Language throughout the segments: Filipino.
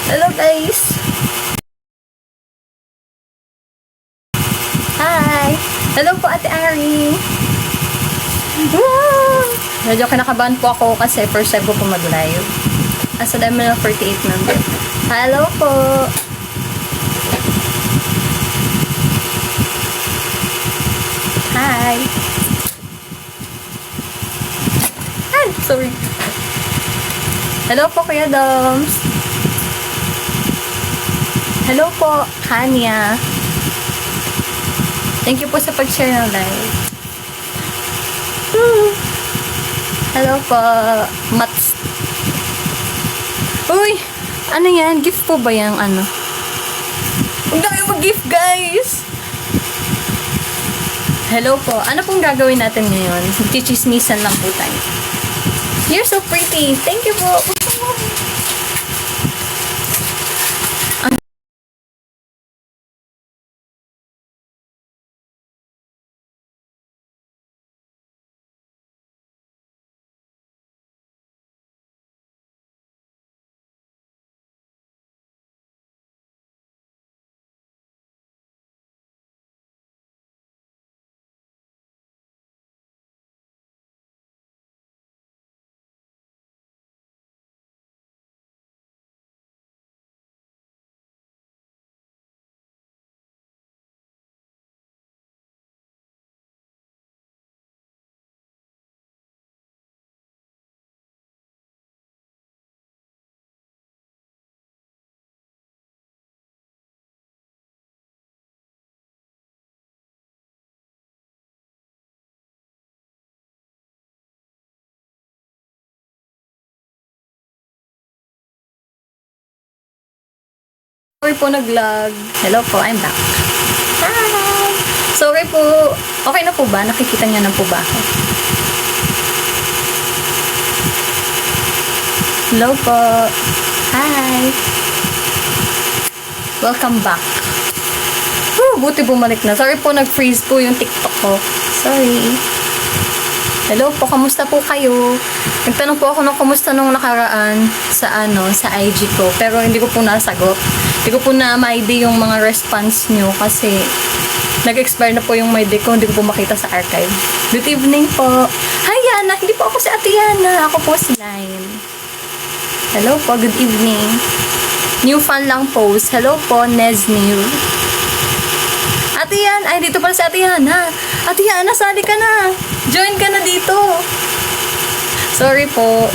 Hello guys! Hi! Hello po Ate Ari! Wow! Medyo kinakabahan po ako kasi first time po mag-live. Asa dami ng 48 member. Hello po! Hi! Ay! Sorry! Hello po Kuya Doms! Hello po, Kanya! Thank you po sa pag-share ng live. Hello po, Mats. Uy! Ano yan? Gift po ba yung ano? Huwag na kayo mag-gift, guys! Hello po. Ano pong gagawin natin ngayon? Chichismisan lang po tayo. You're so pretty. Thank you po. Sorry po nag-vlog. Hello po, I'm back. Hi! Sorry po. Okay na po ba? Nakikita niyo na po ba ako? Hello po. Hi! Welcome back. Buti bumalik na. Sorry po, nag-freeze po yung TikTok ko. Sorry. Hello po, kamusta po kayo? Nagtanong po ako ng kamusta nung nakaraan sa IG ko. Pero hindi ko po nasagot. Hindi ko po na ma-ID yung mga response nyo kasi nag-expire na po yung my day ko. Hindi ko po makita sa archive. Good evening po. Hi Yana! Hindi po ako si Ate Yana. Ako po si Line. Hello po, good evening. New fan lang post. Hello po, Neznil. Ate Yana! Ay, dito pala si Ate Yana. Ate Yana, sali ka na. Join ka na dito. Sorry po.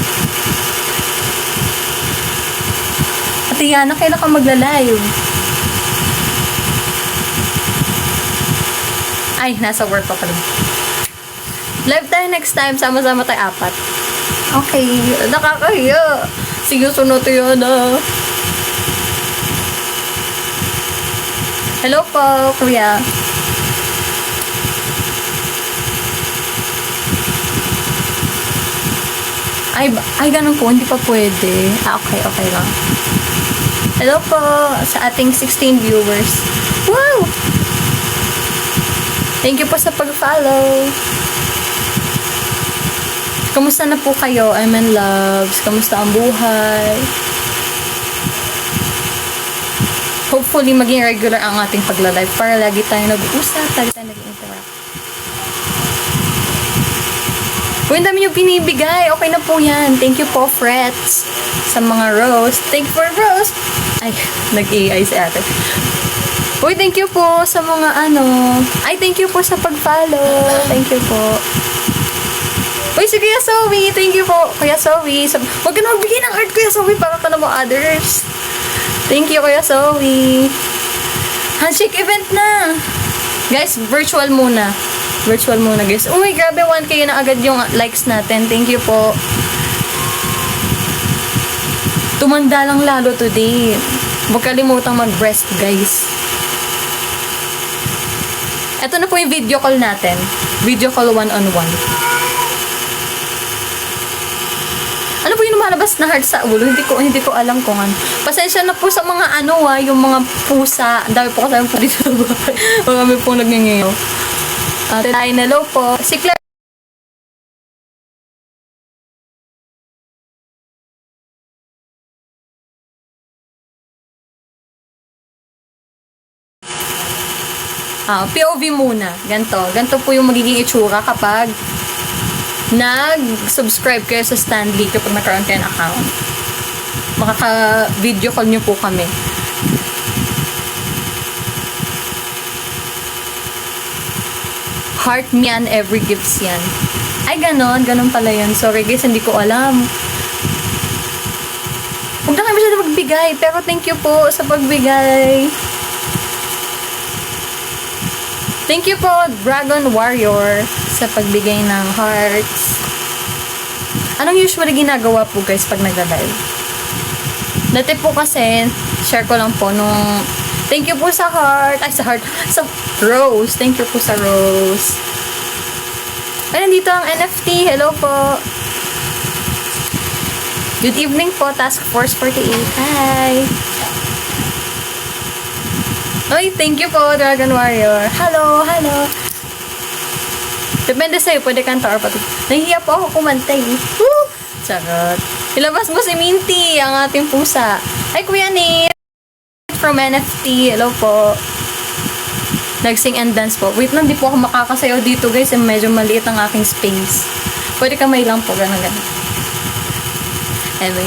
Ate Yana, kailan ka magla-live? Ay, nasa work pa pala. Live tayo next time. Sama-sama tayo 4. Okay. Nakakahiya. Sige, sunod yun na. Hello po, kuya. Ay, ganun po. Hindi pa pwede. Okay lang. Hello po sa ating 16 viewers. Wow! Thank you po sa pag-follow. Kamusta na po kayo? I'm in loves. Kamusta ang buhay? Hopefully, maging regular ang ating pagla-live para lagi tayo nag-uusap, lagi tayo nag-interact. Kung ang dami nyo binibigay, okay na po yan. Thank you po, Frets, sa mga rose. Thank you for rose. Ay, nag-AI si ate. Uy, thank you po sa mga Ay, thank you po sa pag-follow. Thank you po. Uy, si Kuya Zoe. Thank you po, Kuya Zoe. Huwag ka na magbigay ng art, Kuya Zoe, para ka na mo others. Thank you, Kuya Zoe. Handshake event na. Guys, virtual muna. Virtual muna, guys. Uy, grabe, 1K na agad yung likes natin. Thank you po. Tumanda lang lalo today. Huwag kalimutang mag-rest, guys. Ito na po yung video call natin. Video call one-on-one. Ano po yung lumalabas na heart sa ulo? Hindi ko alam kung ano. Pasensya na po sa mga yung mga pusa. Ang dami po kasama po dito sa bahay. Marami po nagngingiyaw. Hello po. Si Claire POV muna. Ganto po yung magiging itsura kapag nag-subscribe kayo sa Stanley kapag nagkaroon kayo ng account. Makaka-video call nyo po kami. Heart me and every gifts yan. Ay, ganon pala yun. Sorry guys, hindi ko alam. Huwag na kayo masyado magbigay, pero thank you po sa pagbigay. Thank you po, Dragon Warrior, sa pagbigay ng hearts. Anong usually ginagawa po guys pag nagla-live? Dati po kasi, share ko lang po nung thank you po sa heart. Ay, sa heart. Sa rose. Thank you po sa rose. Ay, nandito ang NFT. Hello po. Good evening po, Task Force 48. Hi. Oy, thank you po, Dragon Warrior. Hello. Depende sa'yo, pwede kanta or pati. Nahihiya po ako kumanta eh. Woo! Charot. Ilabas mo si Minty, ang ating pusa. Hi, Kuya Nate. From NFT. Hello po. Nag-sing and dance po. Wait lang, di po ako makakasayaw dito guys. Medyo maliit ang aking space. Pwede kamay lang po. Ganun. Anyway.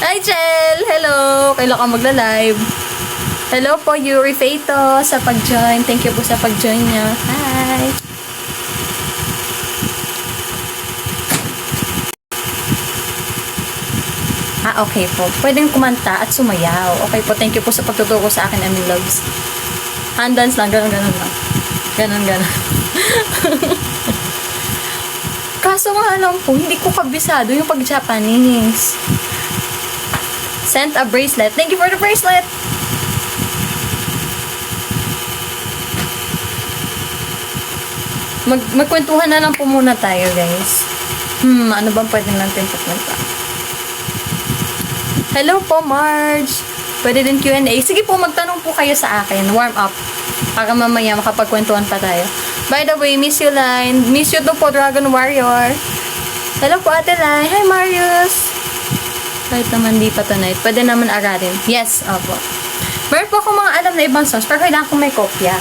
Hi, Chel! Hello! Kailan ka magla-live? Hello po, Yuri Feito sa pag-join. Thank you po sa pag-join niya. Hi! Okay po. Pwedeng kumanta at sumayaw. Okay po, thank you po sa pagtuturo sa akin, Emily Loves. Hand dance lang, ganun lang. Ganun. Kaso nga lang po, hindi ko kabisado yung pag-Japanese. Sent a bracelet. Thank you for the bracelet! Magkwentuhan na lang po muna tayo, guys. Ano bang pwede natin pagkwenta? Hello po, Marge. Pwede din Q&A. Sige po, magtanong po kayo sa akin. Warm up. Para mamaya makapagkwentuhan pa tayo. By the way, miss you, Line. Miss you to po, Dragon Warrior. Hello po, Ate Line. Hi, Marius. Kahit naman di pa tonight. Pwede naman aralin. Yes, opo. Meron po akong mga alam na ibang songs, pero kailangan kong may kopya.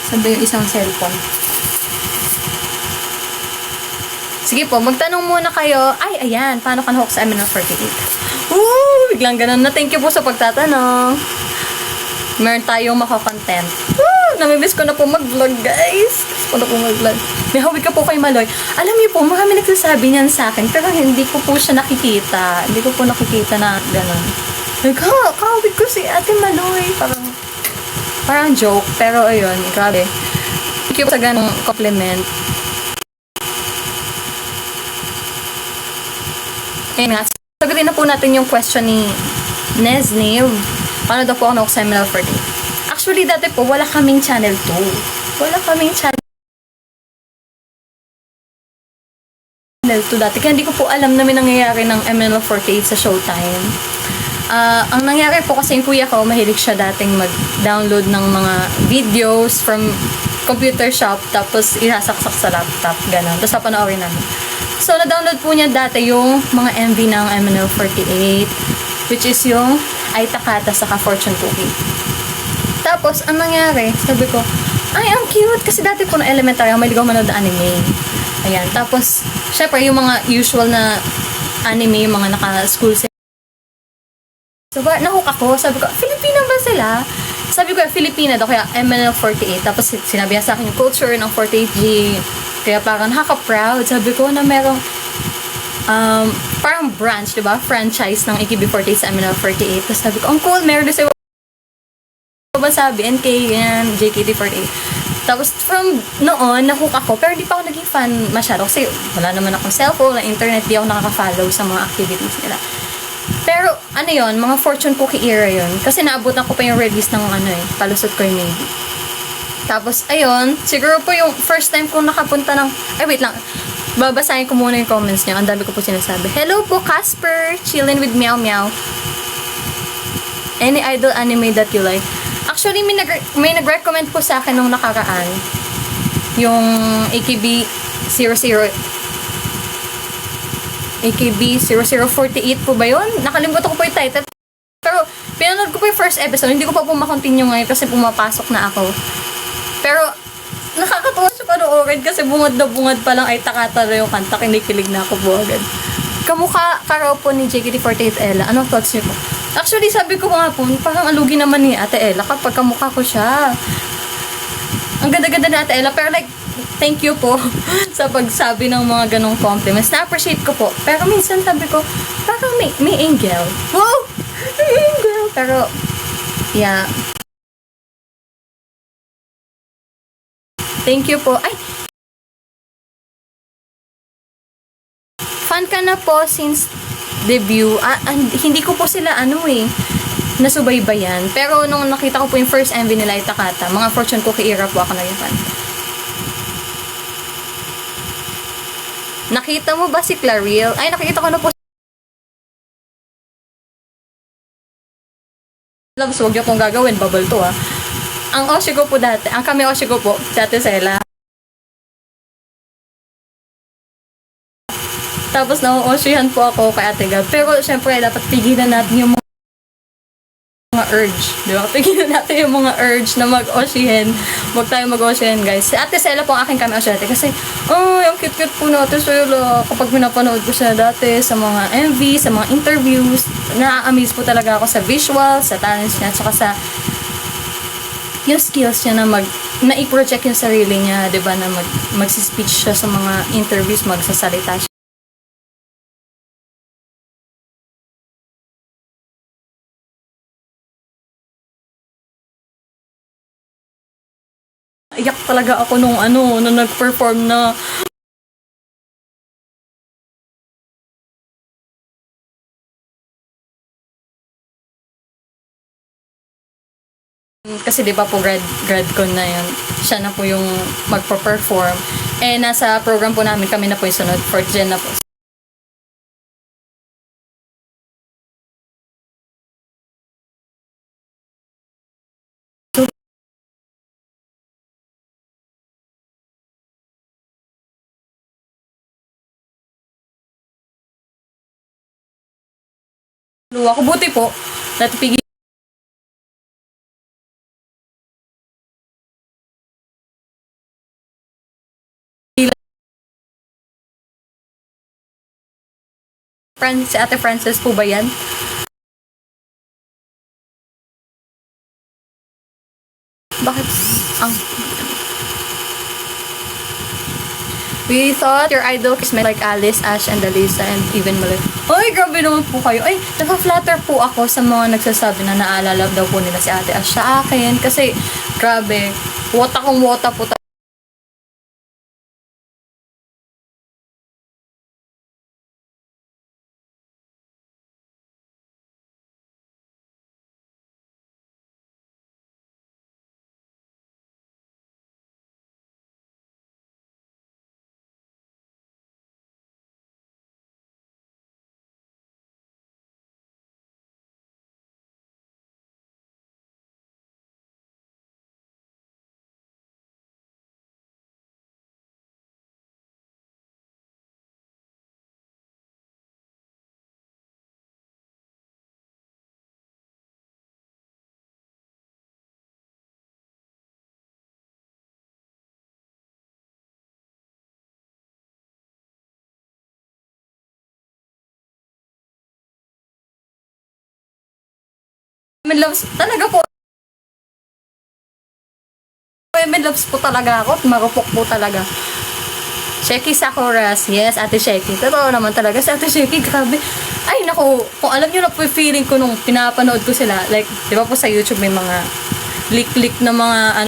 Sabi yung isang cellphone. Sige po, magtanong muna kayo. Ay, ayan. Paano ka na-hook sa MNL48? Biglang ganun na. Thank you po sa pagtatanong. Meron tayong makakontent. Namimiss ko na po mag-vlog, guys. Gusto ko na po mag-vlog. May hawig ka po kay Maloy. Alam niyo po, marami nagsasabi niyan sa akin, pero hindi ko po siya nakikita. Hindi ko po nakikita na gano'n. Kahawig ko si Ate Maloy. Parang joke. Pero ayun, grabe. Thank you sa ganong compliment. Ayun nga. Sagutin na po natin yung question ni Nesnev. Paano daw po ako sa ML48? Actually, dati po, wala kaming channel 2. Wala kaming channel 2 dati. Kaya hindi ko po alam na may nangyayari ng ML48 sa Showtime. Ang nangyari po kasi yung kuya ko, mahilig siya dating mag-download ng mga videos from computer shop, tapos irasaksak sa laptop, gano'n. Tapos napanoorin namin. So, na-download po niya dati yung mga MV ng MNL48, which is yung Ai Takata saka Fortune Cookie. Tapos, ang nangyari, sabi ko, ay, ang cute! Kasi dati po na elementary, may ligaw manood na anime. Ayan. Tapos, syempre, yung mga usual na anime, yung mga naka-school sila. So, nahook ako. Sabi ko, Filipina ba sila? Sabi ko, Filipina daw, kaya MNL48. Tapos, sinabi sa akin yung culture ng 48G. Kaya parang nakaka-proud. Sabi ko na merong parang branch, diba? Franchise ng AKB48 sa MNL48. Tapos sabi ko, ang cool, meron din sa sabi, NK, ganyan, JKT48. Tapos from noon, nahook ako. Pero hindi pa ako naging fan masyado. Kasi wala naman akong cellphone, na internet, di ako nakaka-follow sa mga activities nila. Pero, ano yon, mga Fortune Cookie era yon. Kasi naabutan ko pa yung release ng palusot ko yung maybe. Tapos, ayun, siguro po yung first time kong nakapunta ng, ay wait lang, babasahin ko muna yung comments niyo. Ang dami ko po sinasabi. Hello po, Casper, chillin' with Meow Meow. Any idol anime that you like? Actually, may nag-recommend po sa akin nung nakaraan. Yung AKB0048 po ba yun? Nakalimutan ko po yung title. Pero, pinanood ko po yung first episode. Hindi ko pa po makontinue ngayon kasi pumapasok na ako. Pero, nakakatuwa siya panoorin kasi bungad na bungad pa lang ay takata na yung kanta. Kinikilig na ako po agad. Kamukha ka raw po ni JKT48 Ella. Anong thoughts niyo po? Actually, sabi ko nga po, parang alugi naman ni Ate Ella kapag kamukha ko siya. Ang ganda-ganda ni Ate Ella. Pero like, thank you po sa pagsabi ng mga ganong compliments. Na-appreciate ko po. Pero minsan sabi ko, parang may angel. Wow! May angel! Pero, yeah. Thank you po. Ay! Fan ka na po since debut. Hindi ko po sila nasubaybayan. Pero nung nakita ko po yung first MV nila Itakata, mga Fortune Cookie era po ako naging fan. Nakita mo ba si Clarille? Ay, nakita ko na po. Loves, huwag niyo pong gagawin. Bubble to, ah. Ang Oshi ko po dati, ang kami Oshi ko po, dati Sela. Tapos na-Oshihan po ako kay Ate Gab. Pero, syempre, dapat pigilan natin yung mga urge. Di ba? Pigilan natin yung mga urge na mag-Oshihan. Huwag tayo mag-Oshihan, guys. Si Ate Sela po ang aking kami Oshi dati. Kasi, ang cute-cute po na Ate Sela. Kapag pinapanood ko siya dati sa mga MV, sa mga interviews, na-amaze po talaga ako sa visuals, sa talents niya, at saka sa yung skills niya na i-project yung sarili niya, 'di ba, na magsi-speech siya sa mga interviews, magsasalita siya. Iyak talaga ako nung nag-perform na. Kasi 'di ba po grad ko na yun. Siya na po yung magpo-perform. Nasa program po namin, kami na po yung sunod, 4th gen na po. Ako buti po, natipigil si Ate Frances po ba yan? Bakit? We thought your idol is like Alice, Ash, and Alisa, and even Malik. Ay, grabe naman po kayo. Ay, naka-flatter po ako sa mga nagsasabi na naalala daw po nila si Ate Ash sa akin. Kasi, grabe, wota kong wota po. May loves talaga po. May loves po talaga ako at marupok po talaga. Sheki Sakuras, yes, Ate Sheki. Totoo naman talaga si Ate Sheki, grabe. Ay, naku, kung alam nyo na po yung feeling ko nung pinapanood ko sila, like, di ba po sa YouTube may mga leak na mga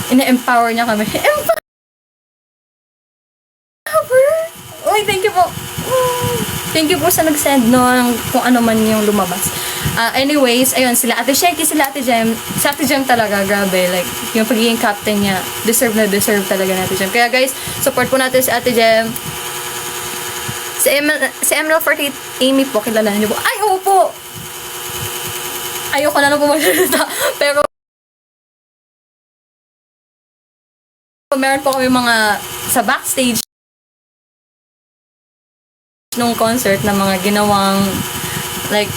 ina-empower niya kami. Empower! Uy, thank you po. Thank you po sa nag-send nun, kung ano man yung lumabas. Anyways, ayun, sila Ate Sheki, sila Ate Jem. Si Ate Jem talaga, grabe. Like, yung pagiging captain niya, deserve na deserve talaga na Ate Jem. Kaya guys, support po natin si Ate Jem. Si Emerald 48 Amy po, kilala niyo po. Ay, oo po! Ayoko na lang po magsalita. Pero, meron po kami mga sa backstage nung concert na mga ginawang like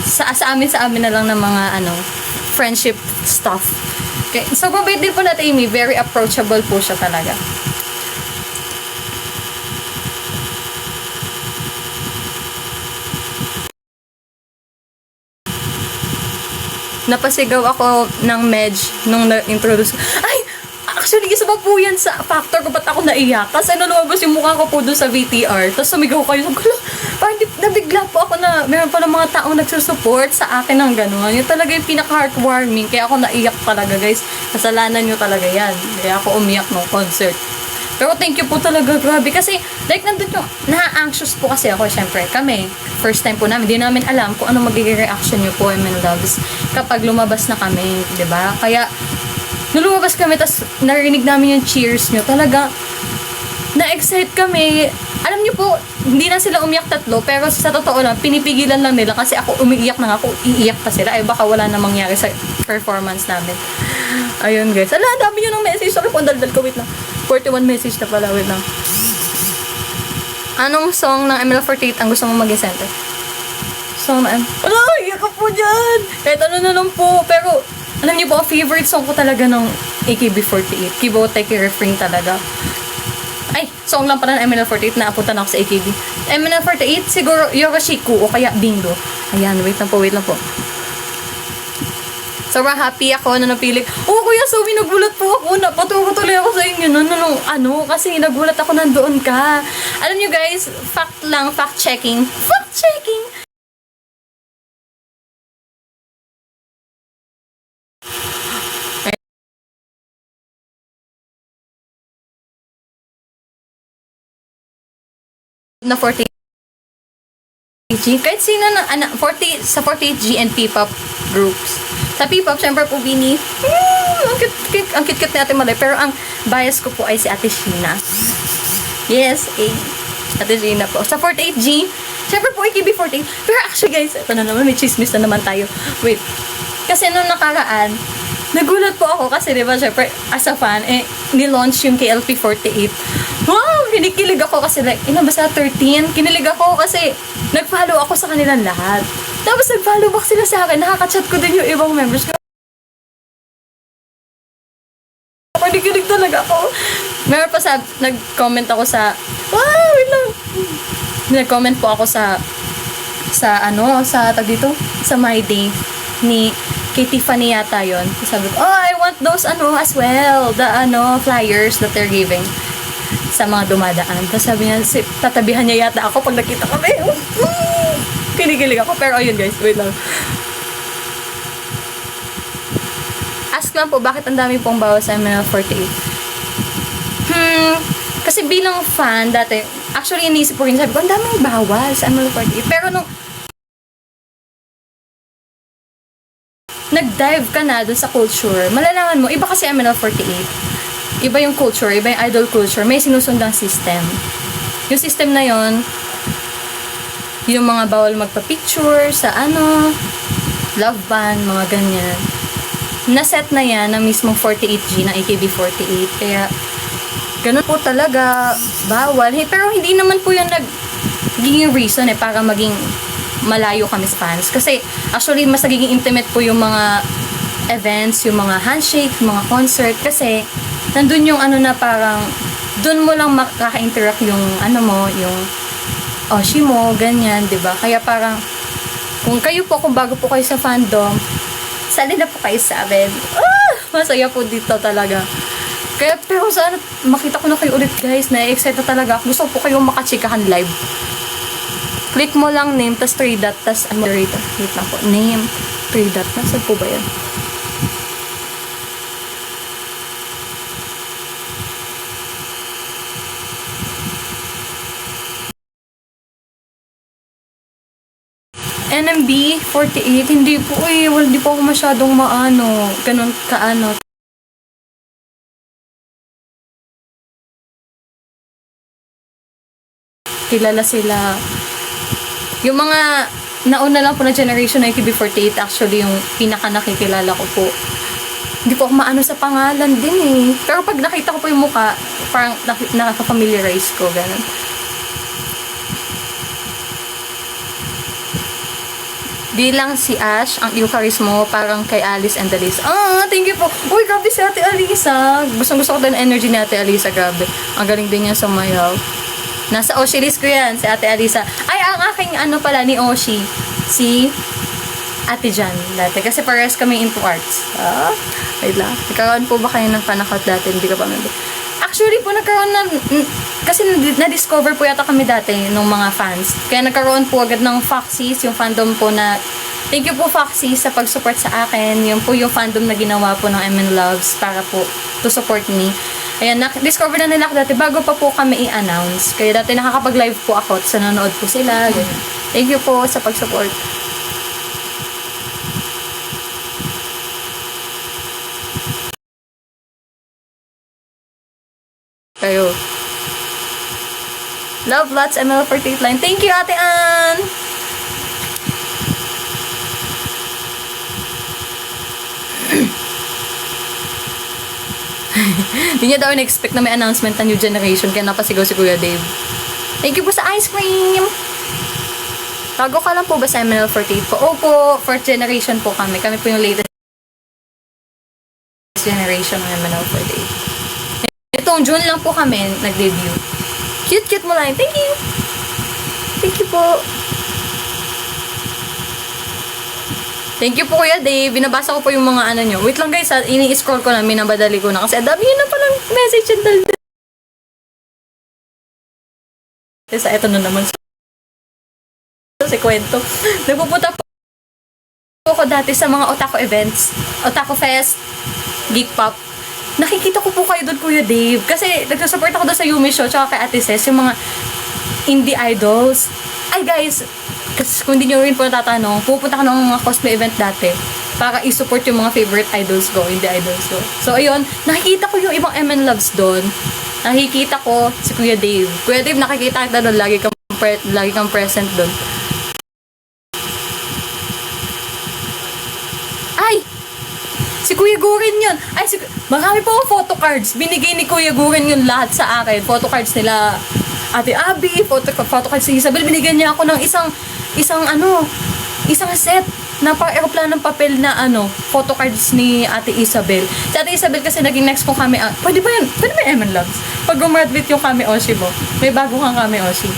sa amin na lang ng mga friendship stuff. Okay. So, babait din po natin Amy. Very approachable po siya talaga. Napasigaw ako ng medj nung na-introduce. Ay! Actually, isa pa po yan sa factor ko ba't ako naiyak. Kasi lumabas yung mukha ko po doon sa VTR. Tapos sumigaw kayo. Sabi ko, parang nabigla po ako na meron pa ng mga taong nagsusupport sa akin ng gano'n. Yun talaga yung pinaka-heartwarming. Kaya ako naiyak talaga, guys. Kasalanan nyo talaga yan. Kaya ako umiyak ng concert. Pero thank you po talaga, grabe. Kasi, like, nandun yung, na-anxious po kasi ako, syempre. Kami, first time po namin, di namin alam kung ano magiging reaction nyo po, loves, kapag lumabas na kami, di ba? Kaya, nung lumabas kami, tas narinig namin yung cheers nyo, talaga, na-excite kami. Alam nyo po, hindi na sila umiyak tatlo, pero sa totoo lang, pinipigilan lang nila kasi ako umiiyak na ako, iiyak pa sila. Ay, baka wala na mangyari sa performance namin. Ayun, guys. Ala, ang dami nyo ng message. Sorry po, ang daldal ko. Wait lang. 41 message na pala. Wait lang. Anong song ng ML48 ang gusto mo mag-center? Song na Ala, iyak ka po dyan! Kahit ano na lang po. Pero, alam niyo po, favorite song ko talaga ng AKB48. Kibo Teki Refrain talaga. Ay, song lang pala ng ML48 na apunta na ako sa AKB. ML48, siguro Yoroshiku o kaya Bingo. Ayan, wait lang po. Sobrang happy ako na napili. Oh, Kuya Zoe, nagulat po ako. Napaturo tuloy ako sa inyo. Kasi nagulat ako nandoon ka. Alam niyo guys, fact checking. Na 48G, kahit sino na, 48G and P-pop groups. Sa P-pop, syempre po, Bini, ang kit-kit ni Ate Malay, pero ang bias ko po ay si Ate Sheena. Yes, Ate Sheena po. Sa 48G, syempre po, AKB48, pero actually guys, ito na naman, may chismis na naman tayo. Wait, kasi nung nakaraan, nagulat po ako kasi diba, syempre, as a fan, nilaunch yung KLP48. Wow! Kinikilig ako kasi like, basta 13, kinilig ako kasi nag-follow ako sa kanilang lahat. Tapos nag-follow back sila sa akin, nakaka-chat ko din yung ibang members ko. Kinikilig talaga ako. Meron pa nag-comment ako sa, wow, wait lang. Nag-comment po ako sa tag dito, sa My Day ni kay Tiffany yata yun. Sabi ko, oh, I want those as well, the flyers that they're giving sa mga dumadaan. Tapos sabi niya, tatabihan niya yata ako pag nakita kami. Kinikilig ako. Pero ayun guys, wait lang. Ask lang po, bakit ang dami pong bawas sa ML48? Kasi bilang fan dati, actually inisip ko rin, sabi ko, ang daming bawal sa ML48. Pero nung nag-dive ka na dun sa culture, malalaman mo, iba kasi ML48. Iba yung culture, iba yung idol culture. May sinusundang system. Yung system na yon, yung mga bawal magpa-picture sa love band, mga ganyan. Naset na yan ng mismong 48G ng AKB48. Kaya, ganun po talaga, bawal. Pero hindi naman po yung naging reason para maging malayo kami sa fans. Kasi, actually, mas nagiging intimate po yung mga events, yung mga handshake, yung mga concert. Kasi, nandun yung na parang, dun mo lang makaka-interact yung yung oshi mo, ganyan, diba? Kaya parang, kung bago po kayo sa fandom, sali na po kayo sa amin. Masaya po dito talaga. Kaya, pero sana, makita ko na kayo ulit, guys. Na-excite na talaga. Gusto po kayong makachikahan live. Click mo lang name, tas 3 dot, tas moderator. Wait lang po. Name, 3 dot. Nasaan po ba yan? NMB 48, hindi po hindi po ako masyadong ganun kaano. Kilala sila. Yung mga nauna lang po na generation na AKB48, actually yung pinaka nakikilala ko po. Hindi po ako maano sa pangalan din eh. Pero pag nakita ko po yung mukha, parang nakaka-familiarize ko, ganun. Di lang si Ash, ang Eucharis mo, parang kay Alice and Alisa. Thank you po. Uy, grabe si Ate Alisa. Gusto ko din energy ni Ate Alisa, grabe. Ang galing din niya sumayaw. Nasa Oshi list ko yan, si Ate Alisa. Ay, ang aking pala ni Oshi, si Ate Jan dati. Kasi parehas kami into arts. Wait lang. Nagkaroon po ba kayo ng panakot dati? Hindi ko pa member. Actually po, nagkaroon na, kasi na-discover po yata kami dati ng mga fans. Kaya nagkaroon po agad ng Foxies, yung fandom po na, thank you po Foxies sa pag-support sa akin. Yun po yung fandom na ginawa po ng MN Loves para po to support me. Ayan, na-discover na nila ako dati bago pa po kami i-announce. Kaya dati nakakapag-live po ako at nanonood po sila. Ganyan. Thank you po sa pag-support. Kayo. Love lots ML48 line. Thank you, Ate Ann! Hindi niya daw in-expect na may announcement na new generation kaya napasigaw si Kuya Dave. Thank you po sa ice cream! Tago ka lang po ba sa ML48 po? Opo, fourth generation po kami. Kami po yung latest generation ng ML48. Itong June lang po kami nag-debut. Cute mo lang. Thank you! Thank you po. Thank you po Kuya Dave. Binabasa ko po yung mga nyo. Wait lang guys, ini-scroll ko na, minabadali ko na. Kasi dami yun na palang message and daldal. Kasi ito na naman. Sa kwento. Nagpupunta po ako dati sa mga otaku events. Otaku Fest, Geek Pop. Nakikita ko po kayo doon, Kuya Dave. Kasi nagsusupport ako doon sa Yumi Show tsaka kay Ate Ces, yung mga indie idols. Ay guys, kasi kung hindi nyo rin po natatanong, pupunta ka ng mga cosplay event dati para i-support yung mga favorite idols ko, indie idols ko. So ayun, nakikita ko yung ibang MN Loves doon. Nakikita ko si Kuya Dave. Kuya Dave, nakikita kita doon. Lagi kang present doon. Ay! Si Kuya Gurin yun. Ay, marami po akong photo cards. Binigay ni Kuya Gurin yun lahat sa akin. Photo cards nila Ate Abby, photo cards ni Isabel. Binigyan niya ako ng isang set na pang-aeroplanong papel na photo cards ni Ate Isabel. Si Ate Isabel kasi naging next po kami. Pwede ba yan? Pwede ba MN Loves? Pag gumraduate yung kami Oshi mo, may bago kang kami Oshi.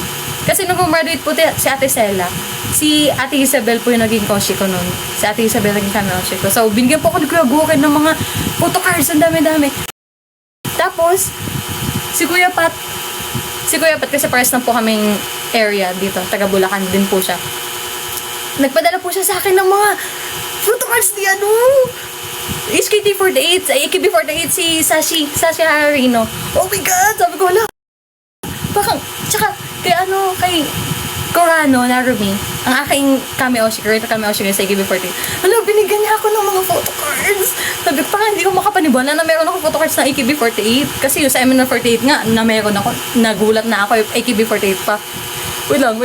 Kasi nung gumraduate po si Ate Sela, si Ate Isabel po yung naging Oshi ko nun. Si Ate Isabel naging kami Oshi ko. So, binigyan po ako ni Kuya Gurin ng mga photo cards. Ang dami-dami. Tapos, si Kuya Pat kasi pares lang po kaming area dito. Taga Bulacan din po siya. Nagpadala po siya sa akin ng mga photo cards ni HKT48, AKB48, si Sashi Harino. Oh my God! Sabi ko, wala. Tsaka, kay Corano, Narumi, ang aking cameo, creator cameo sa AKB48. Hala, binigyan niya ako ng mga photo cards. Sabi ko, parang hindi ko makapaniwala na meron ako photo cards na AKB48. Kasi yung sa MN48 nga, na meron ako, nagulat na ako, yung AKB48 pa. Wait lang.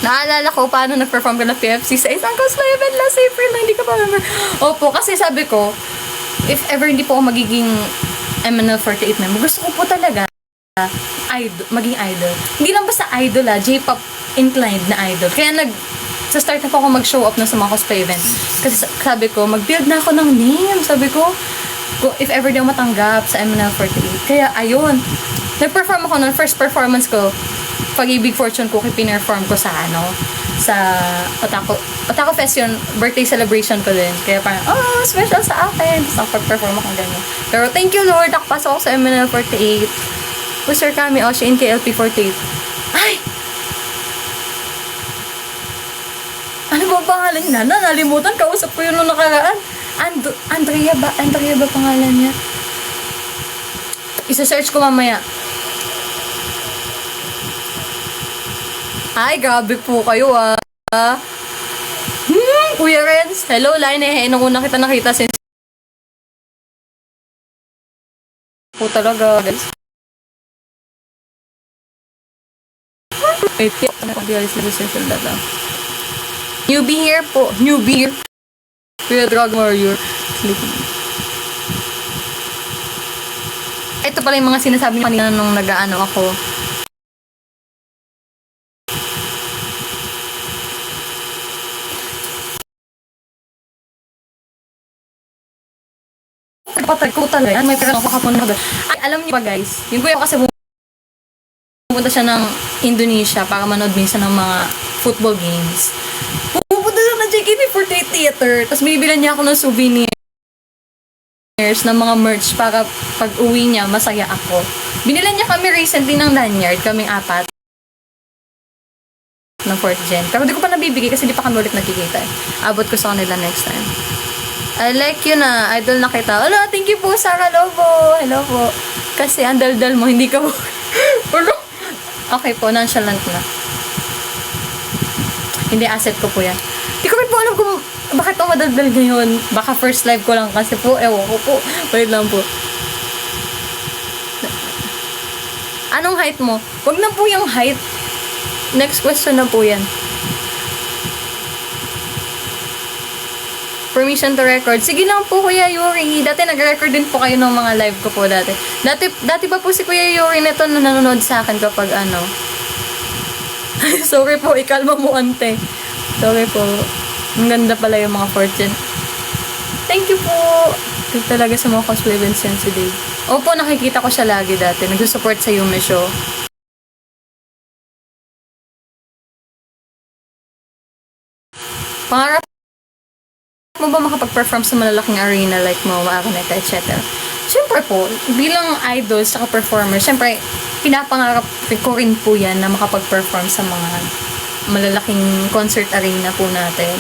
Naalala ko paano nag-perform ka na PFC sa isang cosplay event last April na hindi ka pa remember. Opo, kasi sabi ko, if ever hindi po ako magiging MN48 member, gusto ko po talaga maging idol. Hindi lang basta idol J-pop inclined na idol. Kaya sa-start na po ako mag-show up na sa mga cosplay event. Kasi sabi ko, mag-build na ako ng name. Sabi ko, if ever di ako matanggap sa MN48. Kaya ayun, nag-perform ako nun, first performance ko, Pag-ibig Fortune Cookie, pinerform ko sa Otaku Fest yun, birthday celebration ko din. Kaya parang, special sa akin. Tapos nakapag-perform ako ganyan. Pero thank you Lord, nakapasok ako sa MNL48. Puser kami, Oshi in KLP48. Ay! Ano ba pangalan niya? Nalimutan, kausap ko yun nung nakaraan. Andrea ba pangalan niya? Isa-search ko mamaya. Ay, grabe po kayo Kuya Renz. Hello, Line. Nung una kita nakita since po talaga, guys. Wait, newbie here po. Newbie here. Kuya Drug Warrior. Ito pala yung mga sinasabi niyo kanina nung nag-ano ako. Patay ko talaga. May pera ako kapon na. Ay, alam niyo ba guys? Yung kuya ko kasi pumunta siya ng Indonesia para manood minsan ng mga football games. Pupunta siya ng JKT48 Theater. Tapos binibilan niya ako ng souvenirs ng mga merch para pag uwi niya, masaya ako. Binilan niya kami recently ng lanyard, kaming 4 ng 4th gen. Pero di ko pa nabibigay kasi di pa kami ulit nakikita. Abot ko sa kanila next time. I like you na. Idol na kita. Hello, thank you po, Sarah Lobo. Hello po. Kasi ang daldal mo, hindi ka mo. Okay po, nonchalant na. Hindi, asset ko po yan. Di ko rin po alam kung bakit ako madaldal ngayon. Baka first live ko lang kasi po. Ewan ko po. Wait lang po. Anong height mo? Wag na po yung height. Next question na po yan. Permission to record. Sige lang po, Kuya Yuri. Dati nag-record din po kayo ng mga live ko po dati. Dati pa po si Kuya Yuri nito na nanonood sa akin kapag ano. Sorry po, ikalma mo ante. Sorry po. Ang ganda pala yung mga fortune. Thank you po. Ito talaga sa mga cosplay events yan today. Opo, nakikita ko siya lagi dati. Nag-support sa Yume Show. Pangarap mo ba makapag-perform sa malalaking arena like MOA, Araneta, etc.? Siyempre po, bilang idol sa performer, siyempre, pinapangarap ko rin po yan na makapag-perform sa mga malalaking concert arena po natin.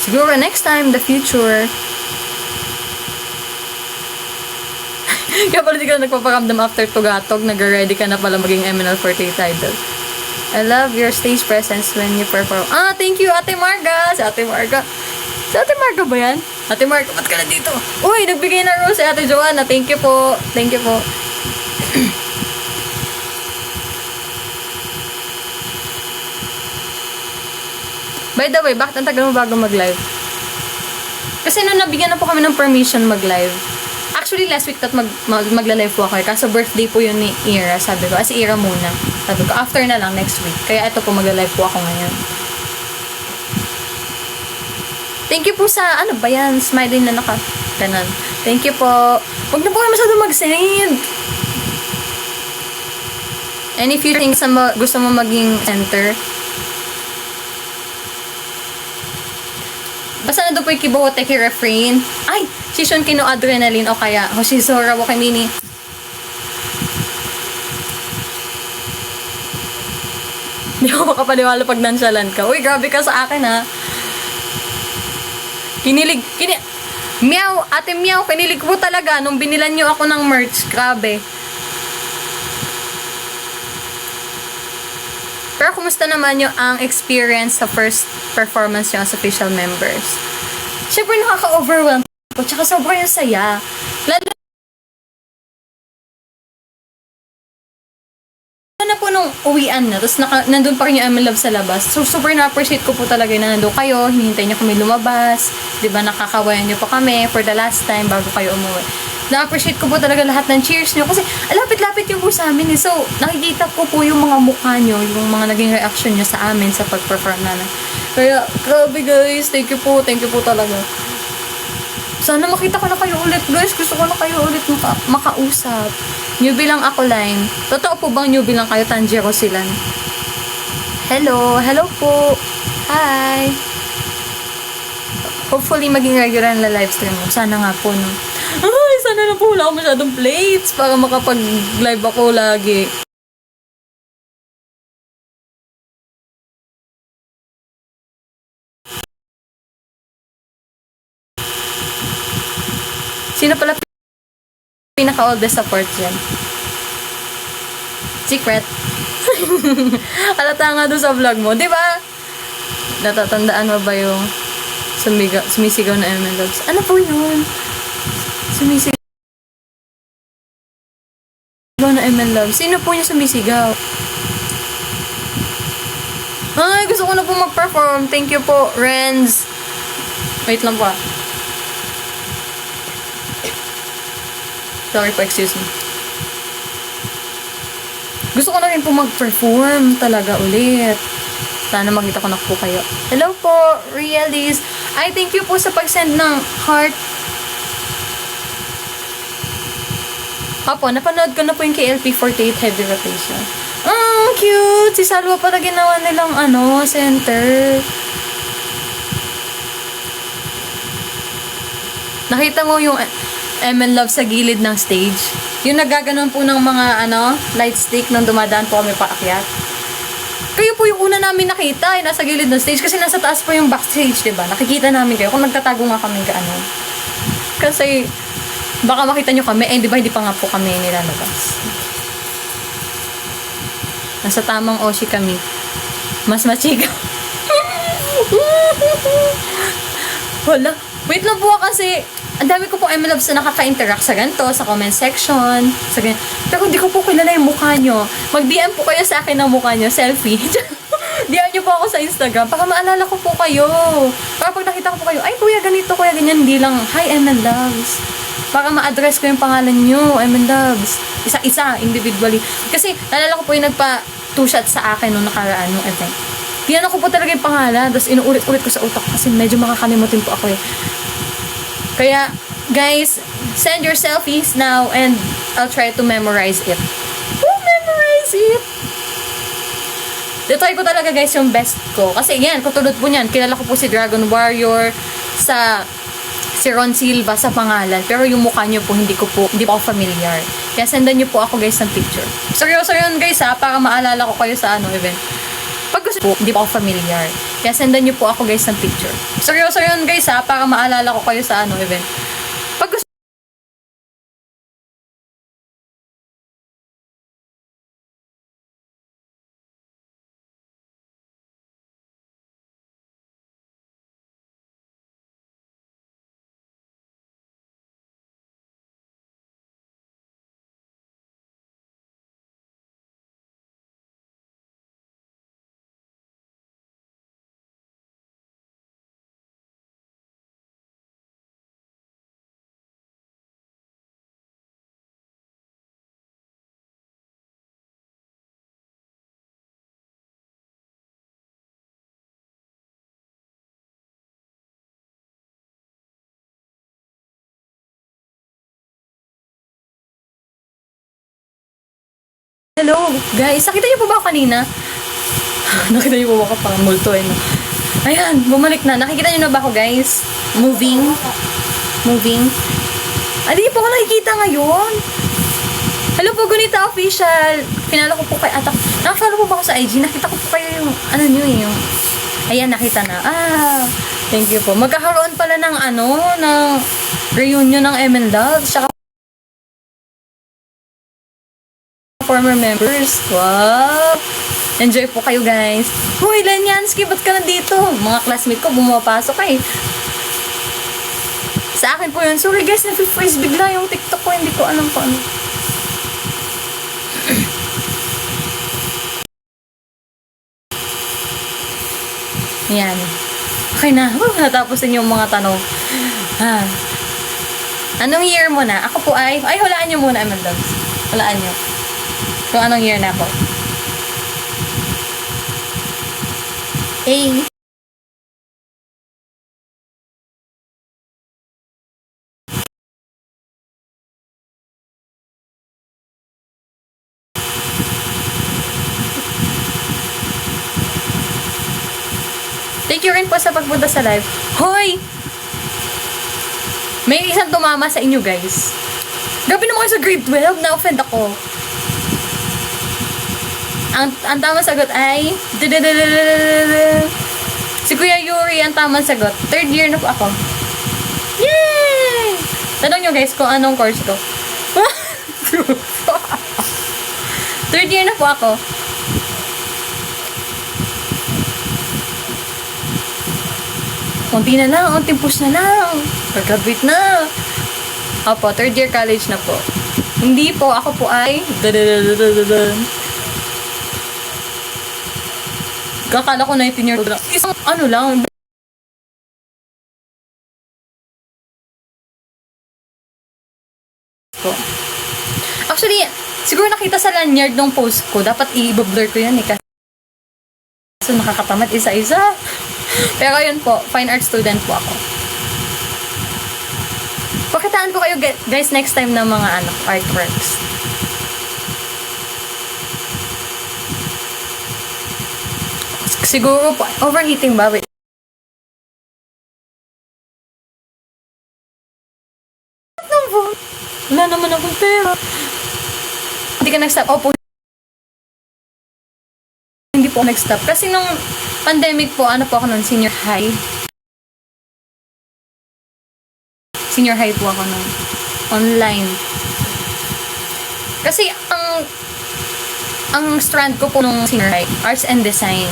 Siguro next time, the future. Kaya pala di ka nagpaparamdam after tugatog, nag-ready ka na pala maging MNL48 idol. I love your stage presence when you perform. Thank you, Ate Marga! Si Ate Marga. Si Ate Marga ba yan? Ate Marga, ba't ka na dito? Uy, nagbigay na rose si Ate Joanna. Thank you po. Thank you po. By the way, bakit ang tagal mo bago mag-live? Kasi nung nabigyan na po kami ng permission mag-live. Actually, last week magla-live po ako. Kaso birthday po yun ni Ira. Sabi ko, si Ira muna. Sabi ko, after na lang, next week. Kaya ito po, magla-live po ako ngayon. Thank you po sa, ano ba yan? Smiling na naka-ganan. Thank you po. Huwag na po kayo masyado mag-send. And if you think gusto mo maging center, basta na doon po yung Kibo Teki refrain. Ay! Si Shun Kino Adrenaline o kaya Hoshizora Wakimini. Hindi ako makapaniwala pag nonchalant ka. Uy, grabe ka sa akin ha. Meow, Ate Meow, kinilig po talaga nung binilan nyo ako ng merch. Grabe. Pero kumusta naman yung ang experience sa first performance nyo as official members? Siyempre nakaka-overwhelm po. Tsaka sobrang yung saya. Lalo na po nung uwian na, tapos nandun pa rin yung I'm in Love sa labas. So, super na-appreciate ko po talaga na nandun kayo, hinihintay niyo kami lumabas, diba, nakakawayan niyo po kami for the last time bago kayo umuwi. Na-appreciate ko po talaga lahat ng cheers niyo kasi lapit-lapit yung po sa amin eh. So, nakikita ko po yung mga mukha niyo, yung mga naging reaction niyo sa amin sa pag-perform namin. Kaya, grabe guys, thank you po talaga. Sana makita ko na kayo ulit, guys. Gusto ko na kayo ulit makausap. Newbie lang ako, Line. Totoo po bang newbie lang kayo? Tanjiro silan. Hello. Hello po. Hi. Hopefully, maging regular na livestream mo. Sana nga po, no? Ay, sana na po wala ako masyadong plates para makapag-live ako lagi. Sino pala pinaka-oldest support dyan? Secret. Halata nga doon sa vlog mo, di ba? Natatandaan mo ba yung sumisigaw na ML Loves? Ano po yun? Sumisigaw na ML Loves. Sino po yung sumisigaw? Ay, gusto ko na po mag-perform. Thank you po, Renz. Wait lang po ah. Sorry po, excuse me. Gusto ko na rin po mag-perform talaga ulit. Sana makita ko na po kayo. Hello po, Realis. Ay, thank you po sa pag-send ng heart. Opo, napanood ko na po yung KLP48 Heavy Rotation. Cute! Si Salwa pala ginawa nilang center. Nakita mo yung ML Love sa gilid ng stage? Yung nagaganon po ng mga light stick nung dumadaan po kami paakyat. Kayo po yung una namin nakita, nasa gilid ng stage kasi nasa taas po yung backstage, diba? Nakikita namin kayo kung nagtatago nga kami Kasi baka makita nyo kami, di ba hindi pa nga po kami nilalabas. Nasa tamang Oshi kami. Mas machigaw. Wala. Wait lang po kasi ang dami ko po ML Loves na nakaka-interact sa ganito, sa comment section, sa ganyan. Pero hindi ko po kilala yung mukha nyo. Mag-DM po kayo sa akin ng mukha nyo, selfie. DM nyo po ako sa Instagram para maalala ko po kayo. Para pag nakita ko po kayo, ay kuya ganito, kuya ganyan, hindi lang, hi ML Loves. Para ma-address ko yung pangalan nyo, ML Loves. Isa-isa, individually. Kasi naalala ko po yung nagpa 2 shots sa akin nung nakaraan ng event. Tiyan ako po talaga yung pangalan, tapos inuulit-ulit ko sa utak kasi medyo makakalimutin po ako eh. Kaya, guys, send your selfies now and I'll try to memorize it. Memorize it! Try ko talaga guys yung best ko. Kasi yan, katulad po niyan, kilala ko po si Dragon Warrior, si Ron Silva sa pangalan. Pero yung mukha niyo po, hindi pa ako familiar. Kaya sendan niyo po ako guys ng picture. Seryoso yun guys para maalala ko kayo sa event. Pag gusto po, hindi pa ako familiar. Kaya sendan niyo po ako guys ng picture. Seryoso yun guys para maalala ko kayo sa event. Pag gusto Hello, guys. Nakita niyo po ba ako kanina? Nakita niyo po ba ako parang multo no? Ayan, bumalik na. Nakikita niyo na ba ako, guys? Moving. Hindi po ako nakikita ngayon. Hello po, Gunita Official. Pinalo ko po kay Atak. Nakafollow po ba ako sa IG? Nakita ko po kayo yung, niyo yung... Ayan, nakita na. Thank you po. Magkakaroon pala ng ng reunion ng ML Loves. Tsaka former members. Wow! Enjoy po kayo, guys. Hoy, Lenyansky, ba't ka nandito? Mga classmate ko, bumapasok eh. Sa akin po yun. Sorry, guys, na-freeze bigla yung TikTok ko. Hindi ko alam po ano. Yan. Okay na. Natapos din yung mga tanong. Anong year mo na? Ako po ay hulaan nyo muna, ML Loves. Hulaan nyo. Kung anong year na ako. Thank you rin po sa pagpunta sa live. Hoy! May isang tumama sa inyo, guys. Grabe naman kayo sa grade 12. Na-offend ako. Ang tamang sagot ay si Kuya Yuri ang tamang sagot. 3rd year na po ako. Yay! Tanong nyo guys kung anong course ko. 3rd year na po ako. Unti na lang, unting push na lang. Pag-graduate na. Opo, third year college na po. Hindi po, ako po ay kakala ko 19 years old lang. Isang ano lang. Actually, siguro nakita sa lanyard ng post ko. Dapat i-blur ko yan eh. Kasi nakakatamad isa-isa. Pero yun po, fine art student po ako. Pakitaan ko kayo guys next time ng mga artworks. Siguro po, overheating ba? Wait. Wala naman akong pera. Hindi ka nag-stop. Opo. Hindi po nag-stop. Kasi nung pandemic po, ano po ako nun, senior high. Senior high po ako nun. Online. Kasi ang strand ko po nung senior high, arts and design.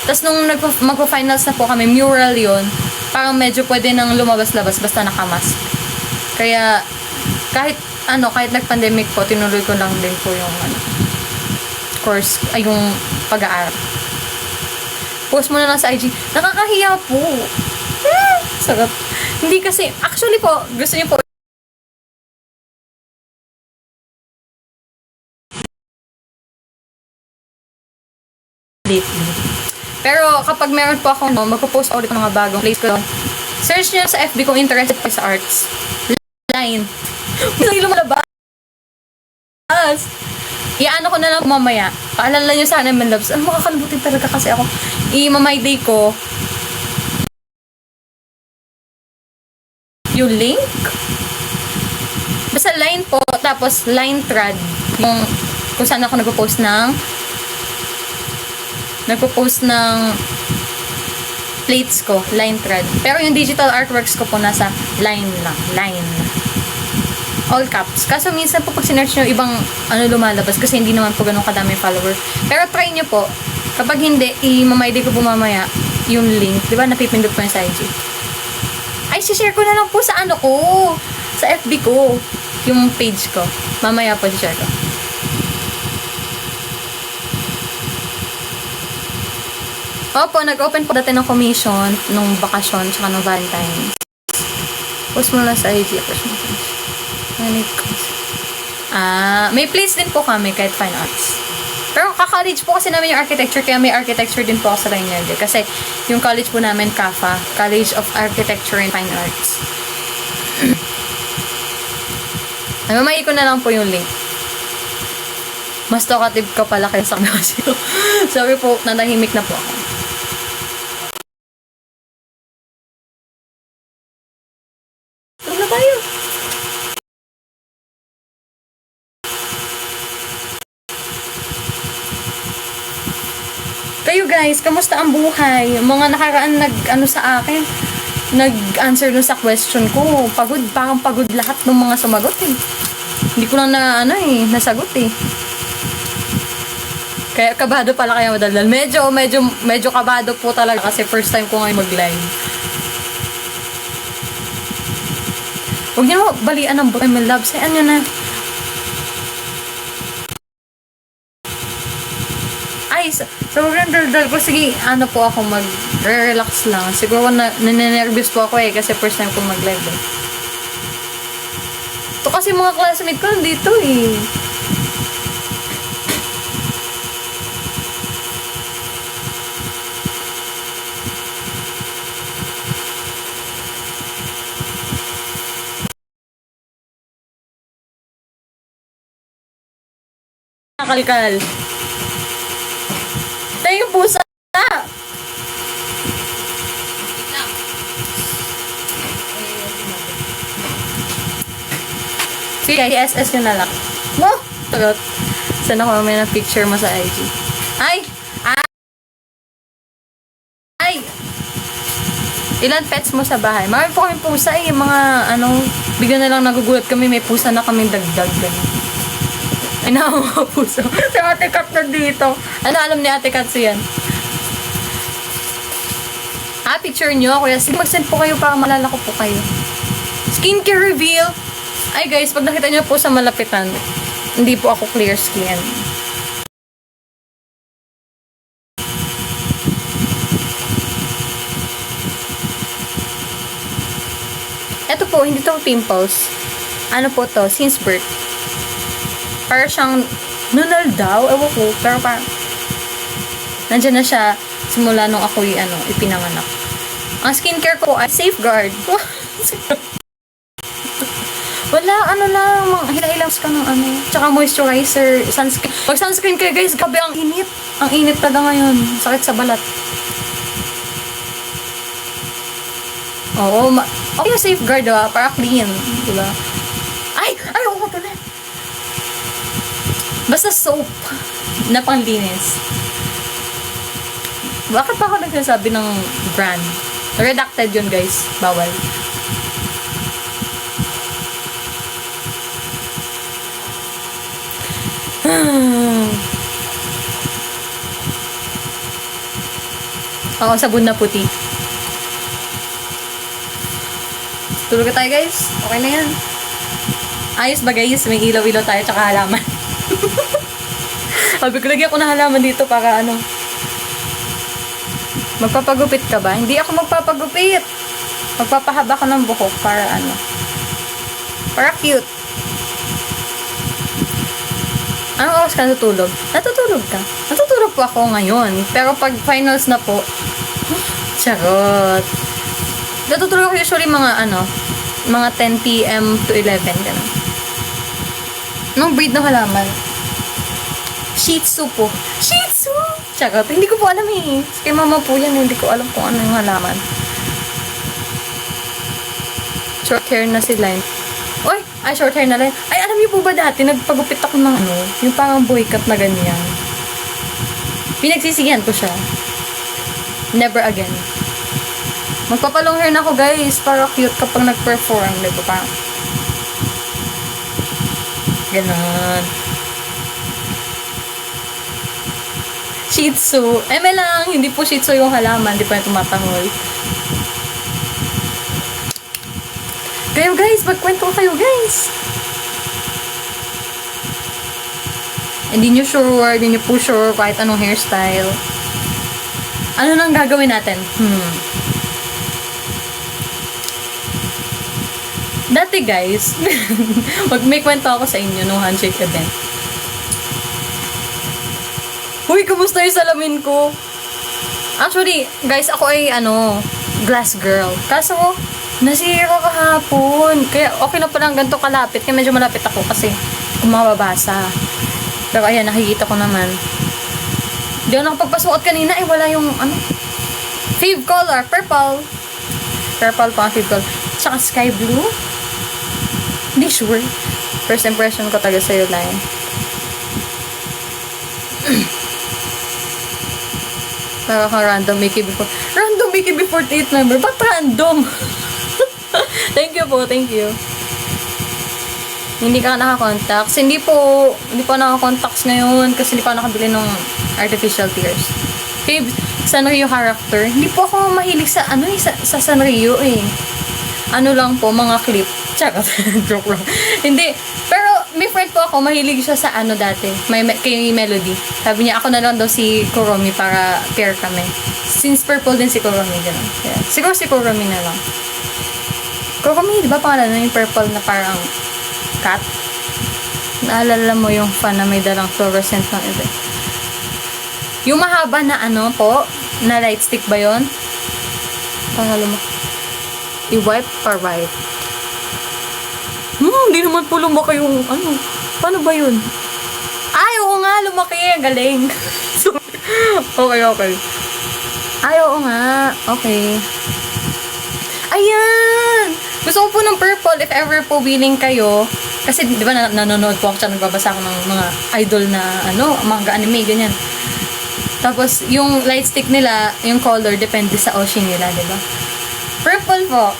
Tapos nung magpo-finals na po kami, mural yon, parang medyo pwede nang lumabas-labas basta nakamask. Kaya kahit nag-pandemic po, tinuloy ko lang din po yung course, ay yung pag-aaral. Post mo na lang sa IG. Nakakahiya po. Sarap. Hindi kasi, actually po, gusto niyo po lately. Pero kapag meron po ako, magpo-post ulit ng mga bagong place ko. Search niyo sa FB kung interested po sa arts. Line. Hindi lumalabas. Iano ko na lang mamaya. Paalala nyo sana, man loves. Makakalimutin talaga kasi ako. I-my day ko. Yung link. Basta line po, tapos line thread. Yung kung saan ako nagpo-post ng plates ko, line thread. Pero yung digital artworks ko po nasa line lang. Line. All caps. Kaso minsan po pag sinerch nyo, ibang lumalabas kasi hindi naman po ganun kadami follower. Pero try nyo po. Kapag hindi, i-my day ko po mamaya yung link. Diba? Napipindot po yung sa IG. Ay, share ko na lang po sa sa FB ko. Yung page ko. Mamaya po share ko. Opo, nag-open po dati ng commission nung bakasyon tsaka nung Valentine's. Post mo lang sa IG. May place din po kami kahit fine arts. Pero ka-college po kasi namin yung architecture, kaya may architecture din po ako sa Lanyard. Kasi yung college po namin, CAFA, College of Architecture and Fine Arts. Mamay ko na lang po yung link. Mas talkative ka pala kayo sa kasi. Sorry po, nanahimik na po ako. Tulog na tayo. Kayo guys, kamusta ang buhay? Mga nakaraan sa akin, nag-answer dun sa question ko. Parang pagod lahat ng mga sumagot eh. Hindi ko lang nasagot eh. Kaya kabado pala kaya madaldal. Medyo kabado po talaga kasi first time ko ngayon mag-live. Huwag niyo na balian ng buhay, my love. Sayan nyo na. Ay, sobrang daldal ko. Sige, po ako mag-relax lang. Siguro nanenervous po ako eh kasi first time ko mag-live eh. Ito kasi mga classmate ko nandito eh. Kalkal. Tayo yung pusa. Sige, SS yun na lang. No! Tagot. Sana ko may na-picture mo sa IG. Ay! Ay! Ilan pets mo sa bahay? Marami po kami pusa eh. Mga bigla na lang nagugulat kami. May pusa na kami dagdag. Ay, mga puso. Si Ate Kat na dito. Alam ni Ate Kat yan? Picture nyo. Kuya, sige, mag-send po kayo para malala ko po kayo. Skincare reveal. Ay guys, pag nakita nyo po sa malapitan, hindi po ako clear skin. Ito po, hindi to pimples. Ano po to? Since birth. Para siyang nunal daw. Ewan ko. Pero parang nandyan na siya simula nung ako'y ipinanganak. Ang skincare ko ay Safeguard. Wala, hila-hilams ka ng Tsaka moisturizer, sunscreen. Pag sunscreen kayo guys, gabi ang init. Ang init talaga ngayon. Sakit sa balat. Oo, okay, Safeguard para clean. Diba? Ay, oo pala. Basta soap na panglinis. Bakit pa ako nagsasabi ng brand? Redacted yun guys. Bawal. Oo, sabon na puti. Tulog na tayo guys. Okay na yan. Ayos ba guys? May ilaw-ilaw tayo tsaka halaman. Sabi ko, lagyan ko na halaman dito para magpapagupit ka ba? Hindi ako magpapagupit. Magpapahaba ko ng buhok para para cute. Anong oras ka natutulog? Natutulog ka? Natutulog po ako ngayon. Pero pag finals na po, charot. Natutulog ako usually mga 10 p.m. to 11, gano'n. Anong breed ng halaman? Shih Tzu po. Shih Tzu! Charot, hindi ko po alam eh. Kay mama po yan, hindi ko alam kung ano yung halaman. Short hair na si Line. Short hair na Line. Ay, alam niyo po ba dati, nagpagupit ako ng yung parang boy cut na ganyan. Pinagsisihan ko siya. Never again. Magpapalong hair na ako guys, para cute kapag nag-perform. Diba parang ganon. Shih Tzu. May lang, hindi po Shih Tzu yung halaman. Hindi pa yung tumatangol. Kayo guys, magkwento kayo guys. Hindi nyo sure, hindi nyo po sure kahit anong hairstyle. Ano nang gagawin natin? Dati guys, may kwento ako sa inyo nung handshake event. Uy, kumusta yung salamin ko? Actually, guys, ako ay glass girl. Kaso, nasira kahapon. Kaya okay na palang ganito kalapit. Kaya medyo malapit ako kasi kumababasa. Pero ayan, nakikita ko naman. Hindi ako nakapagpasuot kanina. Wala yung fave color, purple. Purple pa ang fave color. Tsaka sky blue. Hindi sure. First impression ko taga sa'yo, Line. Para kang random Mickey before. Random Mickey before 48 member. Ba't random? Thank you po, thank you. Hindi ka naka-contacts. Hindi po naka-contacts ngayon kasi hindi pa nakabili ng artificial tears. Fave, Sanrio character. Hindi po ako mahilig sa sa Sanrio eh. Lang po, mga clip. Charot. Joke lang. Hindi. Pero, may friend po ako, mahilig siya sa dati. Kay Melody. Sabi niya, ako na lang daw si Kuromi para pair kami. Since purple din si Kuromi, gano'n. Yeah. Siguro si Kuromi na lang. Kuromi, di ba pangalan yung purple na parang cat? Naalala mo yung fan na may dalang fluorescent ng iba. Yung mahaba na na light stick ba yun? Pangalo mo. I-wipe or wipe? Hindi naman po lumaki yung Paano ba yun? Ay, oo nga, lumaki. Galing. Okay. Ay, oo nga. Okay. Ayan! Gusto ko po ng purple if ever po willing kayo. Kasi, di ba, nanonood po ako siya, nagbabasa ako ng mga idol na, manga anime, ganyan. Tapos, yung light stick nila, yung color, depende sa Oshi nila, di ba? Purple po.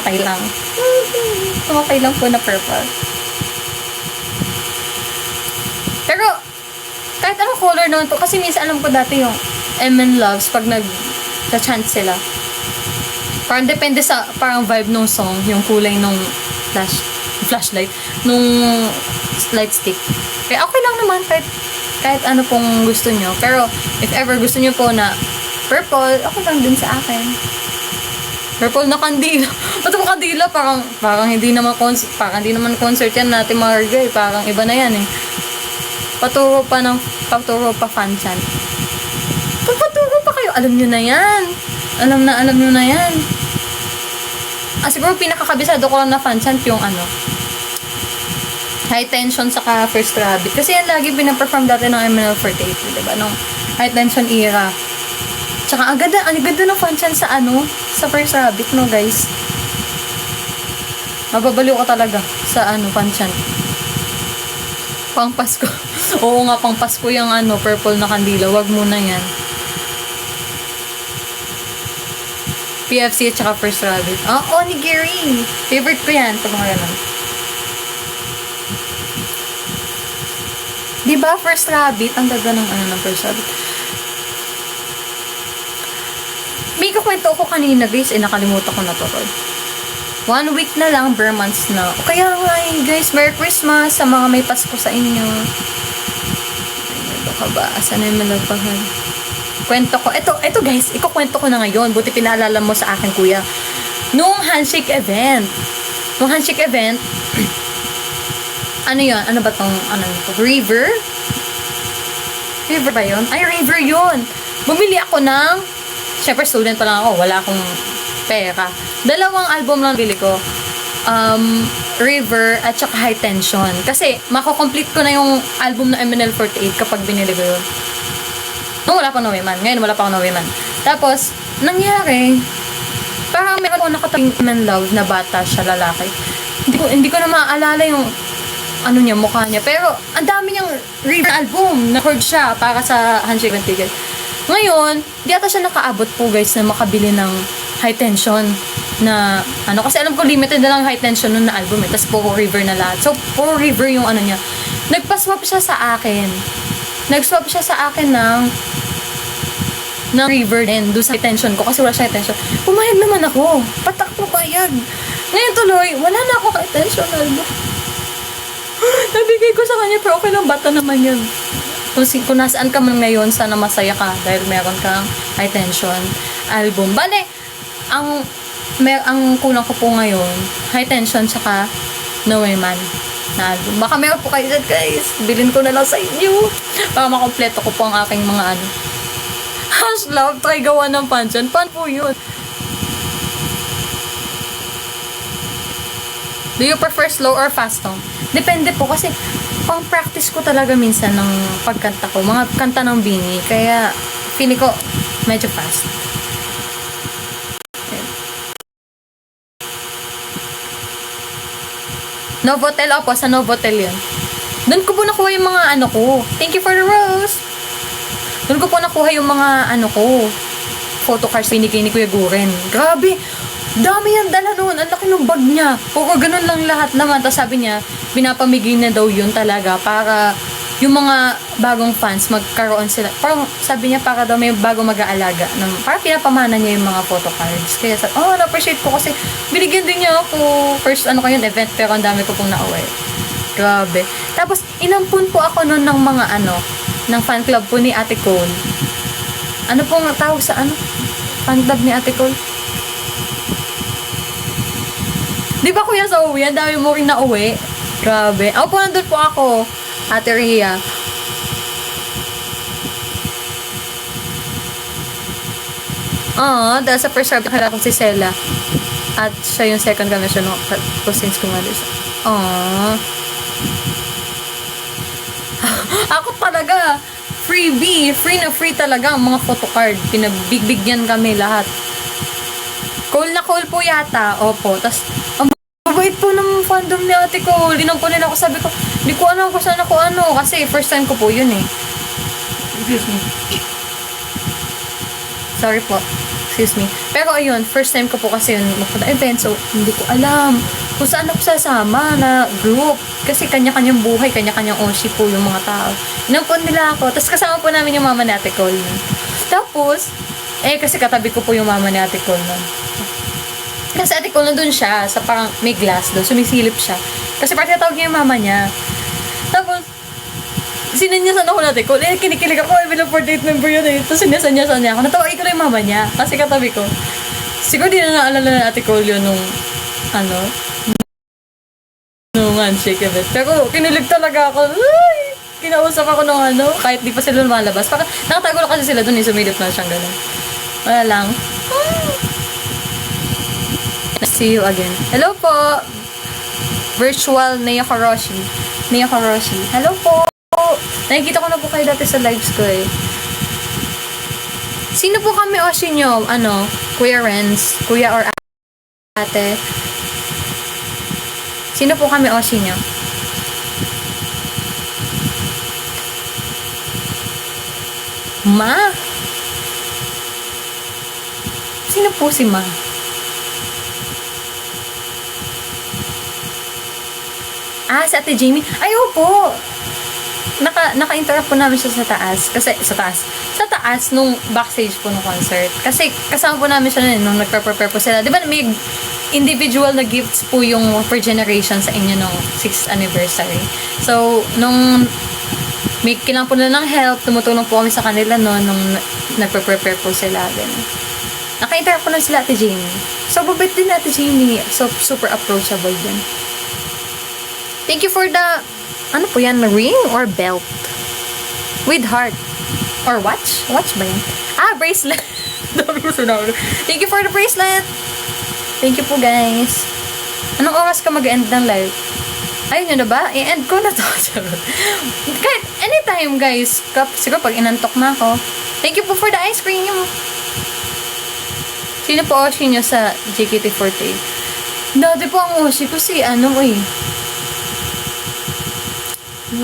Okay lang. Okay lang po na purple. Pero, kahit anong color naman po, kasi minsan alam ko dati yung MN Loves, pag nag-chant sila, Parang depende sa parang vibe nung song, yung kulay nung flashlight, nung light stick. Kaya okay lang naman kahit ano pong gusto nyo. Pero if ever gusto nyo po na purple, okay lang din sa akin. Purple na kandila. Ba't ang kandila? Parang hindi naman concert yan natin Marga eh. Parang iba na yan eh. Paturo pa fan chant. Paturo pa kayo. Alam nyo na yan. Alam nyo na yan. Siguro pinakakabisado ko lang na fan chant yung High Tension saka First Rabbit. Kasi yan lagi pinaperform dati ng MNL48, diba? Nung High Tension era. Tsaka ang ganda ng fan chant sa First Rabbit, no guys? Mababaliw ka talaga sa fan chant. Pang Pasko. Oo nga, pang Pasko yung purple na kandila. Wag mo na yan. PFC at saka First Rabbit. Ni Gary. Favorite ko yan. Pag mga ganun. Diba, First Rabbit? Ang ganda ng First Rabbit. May kukwento ako kanina, guys. Nakalimutan ko na to. 1 week na lang, bare months na. Kaya nga, guys, Merry Christmas sa mga may Pasko sa inyo. Ano ka ba? Asan na yung malagpahan? Kwento ko. Ito guys, ikukwento ko na ngayon. Buti pinaalala mo sa akin, kuya. Nung handshake event. Ano yun? Ano ba tong, River? River ba yun? Ay, River yun. Bumili ako ng, syempre student pa lang ako, wala akong pera. 2 album lang bili ko. River at saka High Tension. Kasi, mako-complete ko na yung album ng MNL48 kapag binili ko yun. Nung wala pa No Women. Ngayon, wala pa ako No Women. Tapos, nangyari, parang meron ako nakatabing man love na bata siya, lalaki. Hindi ko na maaalala yung mukha niya. Pero, ang dami niyang River album. Na-record siya para sa Handshake and Ticket. Ngayon, di ata siya nakaabot po guys na makabili ng High Tension na kasi alam ko limited na lang High Tension nun na album eh. Tapos puro River na lahat. So, puro River yung niya. Nagpa-swap siya sa akin. ng River din doon sa High Tension ko kasi wala siya High Tension. Pumayag naman ako. Patak pumayag. Ngayon tuloy, wala na ako High Tension album. Nabigay ko sa kanya pero okay lang, bata naman yun. Kung nasaan ka man ngayon, sana masaya ka dahil meron kang High Tension album. Bale, ang kulang ko po ngayon, High Tension tsaka No Man na album. Baka meron po kayo dyan, guys. Bilhin ko na lang sa inyo para makompleto ko po ang aking mga love, try gawa ng panchan. Paano po yun? Do you prefer slow or fast song? Depende po kasi pang practice ko talaga minsan ng pagkanta ko. Mga kanta ng Bini. Kaya feeling ko medyo fast. Novotel, opo. Sa Novotel yun. Doon ko po nakuha yung mga ko. Thank you for the rose. Doon ko po nakuha yung mga photo cards binigay ni Kuya Guren. Grabe. Dami yan dala noon. Ang laki ng bag niya. Puro ganun lang lahat naman. Tapos sabi niya, pinapamigay na daw yun talaga para yung mga bagong fans magkaroon sila. Parang sabi niya para daw may bagong mag-aalaga. Parang pinapamana niya yung mga photo cards. Kaya sabi, na-appreciate ko kasi binigyan din niya ako. First yun, event pero ang dami ko pong nauwi. Grabe. Tapos, inampun po ako noon ng mga ng fan club po ni Ate Cole. Ano pong tawag sa fan club ni Ate Cole? Di ba kuya sa uwi? Ang dami mo rin na uwi. Grabe. Ako po, nandun po ako. Ate Rhea. Dahil sa first serve, nakala ko si Sela. At siya yung second commission ng postings ko nga din. Ako talaga. Freebie. Free na free talaga ang mga photocard. Pinabigbigyan kami lahat. Call na call po yata. Opo. Tapos, ang bait po ng fandom ni Ate ko. Linang po nila ako. Sabi ko, hindi ko alam kung saan ako kasi first time ko po yun eh. Excuse me. Sorry po. Excuse me. Pero ayun, first time ko po kasi yun magpunta event. So, hindi ko alam kung saan ako sasama na group. Kasi kanya-kanyang buhay, kanya-kanyang oshi po yung mga tao. Inampun nila ako. Tapos kasama po namin yung mama ni Ate Cole. Tapos, kasi katabi ko po yung mama ni Ate Cole nun. Kasi ate ko, nandun siya, sa parang may glass doon, sumisilip siya. Kasi parang tinatawag niya yung mama niya. Tapos, sinanyasan ako natin ko. Kinikilig ako, bilang 48 member yun eh. Tapos sinanyasan niya ako. Natawagin ko na yung mama niya. Kasi katabi ko. Siguro di na naalala na ate ko yun nung, nung handshake event. Pero kinilig talaga ako. Ay! Kinausap ako nung kahit di pa sila lumalabas. Nakatago lang kasi sila dun eh, sumilip na siyang gano'n. Wala lang. See you again. Hello po! Virtual Nea Karoshi. Nea Karoshi. Hello po! Nakikita ko na po kayo dati sa lives ko eh. Sino po kami Oshi nyo? Kuya Renz? Kuya or ate? Sino po kami Oshi nyo? Ma? Sino po si Ma? Si Ate Jamie. Ay, opo! Naka-interact po namin siya sa taas. Kasi, sa taas, nung backstage po ng concert. Kasi, kasama po namin siya nung nagpa-prepare po sila. Di ba, may individual na gifts po yung per generation sa inyo nung 6th anniversary. So, nung may kailangan po nila ng help, tumutulong po kami sa kanila nung nagpa-prepare po sila. Naka-interact po na sila Ate Jamie. So, babait din Ate Jamie. So, super approachable din. Thank you for the, ano po yan, ring or belt? With heart. Or watch? Watch ba yan? Bracelet. Dami ko sinabi. Thank you for the bracelet. Thank you po, guys. Anong oras ka mag-end ng live? Ayun yun na ba? I-end ko na to. Kahit anytime, guys. Siguro pag inantok na ako. Thank you po for the ice cream. Sino po Oshi nyo sa JKT48? Dati po ang Oshi ko si ano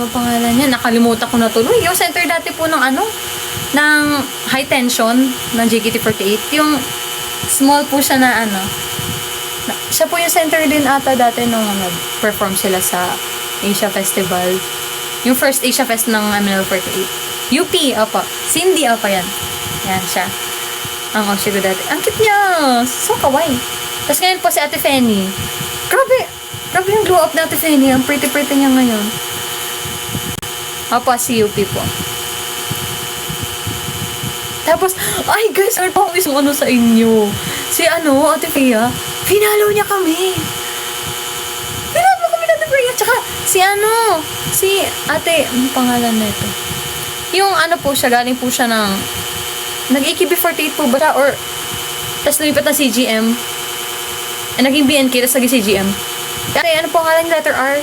pangalan niya? Nakalimutan ko na tuloy. Yung center dati po ng ng high tension ng JKT48. Yung small po siya na siya po yung center din ata dati nung nag-perform sila sa Asia Festival. Yung first Asia Fest ng MNL48. UP, apa. Cindy, apa yan. Yan siya. Ang Oshi ko dati. Ang cute niya. So kawaii. Tapos ngayon po si Ate Fenny. Grabe yung glow up na Ate Fenny. Ang pretty-pretty niya ngayon. Opo, si UP po. Tapos, ay guys, ano pa akong sa inyo? Si Ate Fea, finalo niya kami. Finalo kami na Ate Fea. Tsaka, si Ate, ano pangalan na ito? Yung po siya, galing po siya ng, nag-AKB48 po ba siya? Or, tas lumipat na CGM. Naging BNK, tas naging CGM. Ate, ano pangalan yung letter R?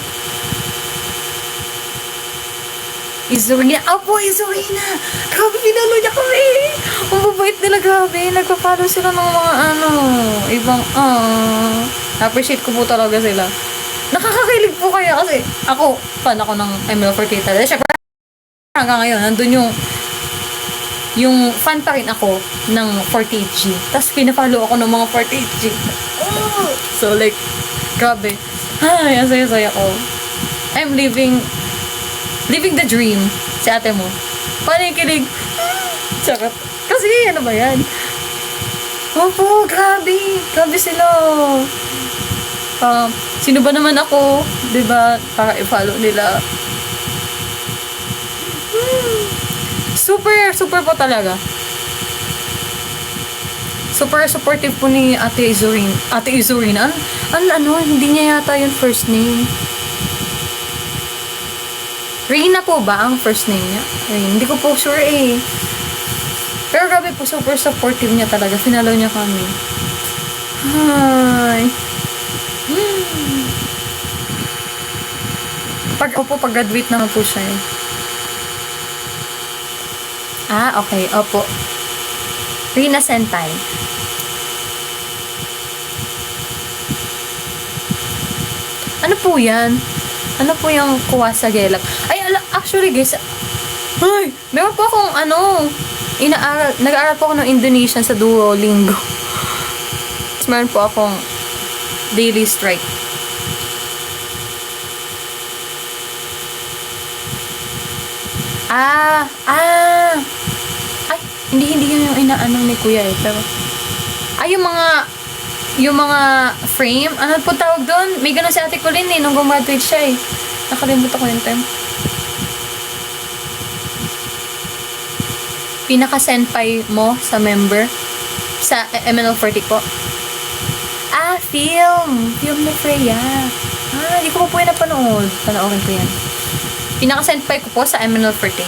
Izurina. Apo, Izurina! Grabe, pinalo niya kami! Ang babait nila, grabe. Nagpa-follow sila ng mga ibang, appreciate ko po talaga sila. Nakakakilig po kaya kasi ako, fan ako ng ML48 talaga. Siyempre, hanggang ngayon, nandun yung fan pa rin ako ng 48G. Tapos, pinafollow ako ng mga 48G. So, like, grabe. Ay, ang saya-saya ko. I'm living the dream. Si ate mo. Panikilig. Charot. Kasi, ano ba yan? Opo, grabe. Grabe sila. Sino ba naman ako? Diba? Para i-follow nila. Super, super po talaga. Super supportive po ni Ate Izurina. Ate Izurina? Hindi niya yata yung first name. Reina po ba ang first name niya? Hindi ko po sure eh. Pero grabe po, super supportive niya talaga. Finalo niya kami. Hi. Pag-graduate naman po siya eh. Okay. Opo. Rina Sentai. Ano po yan? Ano po yung Kuwasa Gelap? Actually guys, meron po akong nag-aaral po ako ng Indonesian sa Duolingo. Tapos meron po akong daily strike. Ay, hindi yun yung inaano ni Kuya eh. Pero, yung mga yung mga frame, ano po tawag doon? May ganun si Ate Colleen nung gumaduate siya Nakalimutan ko yung term. Pinaka-senpai mo sa member sa MNL40 po. Film ni Freya. Hindi ko po yung napanood. Panoorin ko yan. Pinaka-senpai ko po sa MNL40.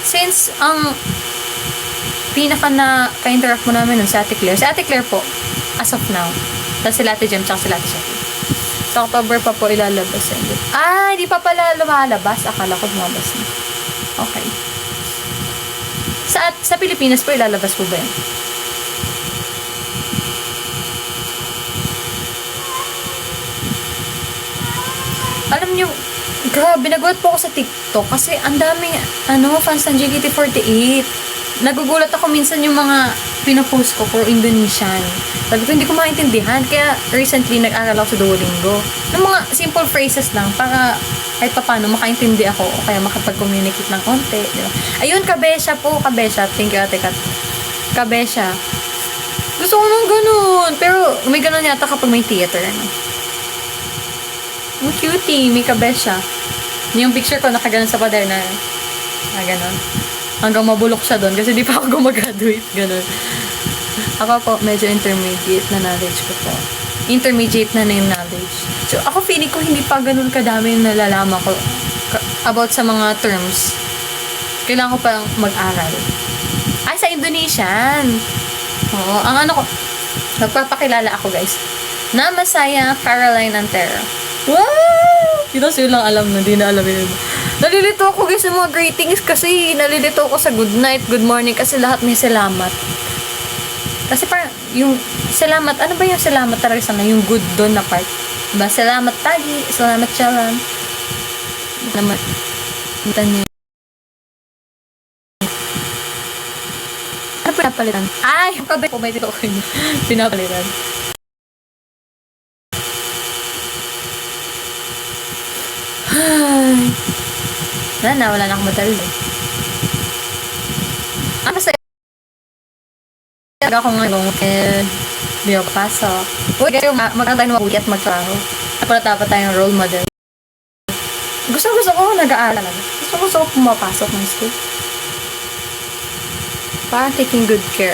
Since ang pinaka na ka-interact mo namin nun si Ate Claire. Si Ate Claire po, as of now. Tapos sila Ate Jem, tsaka sila Ate Shopee. Sa October pa po ilalabas. Hindi pa pala lumalabas. Akala ko lumabas na. Okay. Sa Pilipinas po ilalabas po ba yun? Alam nyo, grabe, nagulat po ako sa TikTok kasi ang daming, fans ng JKT48. Nagugulat ako minsan yung mga pinapost ko for Indonesian. Sabi ko, hindi ko maintindihan. Kaya recently, nag-aral ako sa Duolingo. Ng mga simple phrases lang para kahit paano makaintindi ako o kaya makapag-communicate ng konti. Diba? Ayun, Kabesha po. Kabesha. Thank you, Ate Kat. Kabesha. Gusto ko nung ganun. Pero may ganun yata kapag may theater. Ang cutie. May Kabesha. Yung picture ko nakaganon sa pader na ganon. Hanggang mabulok siya doon kasi di pa ako gumagraduate. Ganon. Ako po, medyo intermediate na knowledge ko po. Intermediate na yung knowledge. So, ako feeling ko hindi pa ganun kadami yung nalalaman ko about sa mga terms. Kailangan ko pang mag-aral. Sa Indonesian. Oo, ang ko, nagpapakilala ako guys. Namasaya Caroline Antero. Wow! Ito sila lang alam na, di na alam yun. Nalilito ako guys sa mga greetings kasi nalilito ako sa good night, good morning kasi lahat may salamat. Kasi parang yung salamat, ano ba yung salamat talaga sana? Yung good doon na part. Diba? Salamat tagi, salamat chalan. Naman. Tanya. Ano pinapalitan? Yung kabe ko, may dito ko yun. Pinapalitan. Wala na akong madali. Masaya ako ngayon di ako pasok. Uy, guys, magkanta tayo ng at magtrabaho. Para dapat tayong role model. Gusto ko nag-aaral. Gusto ko pumapasok ng school. Parang taking good care.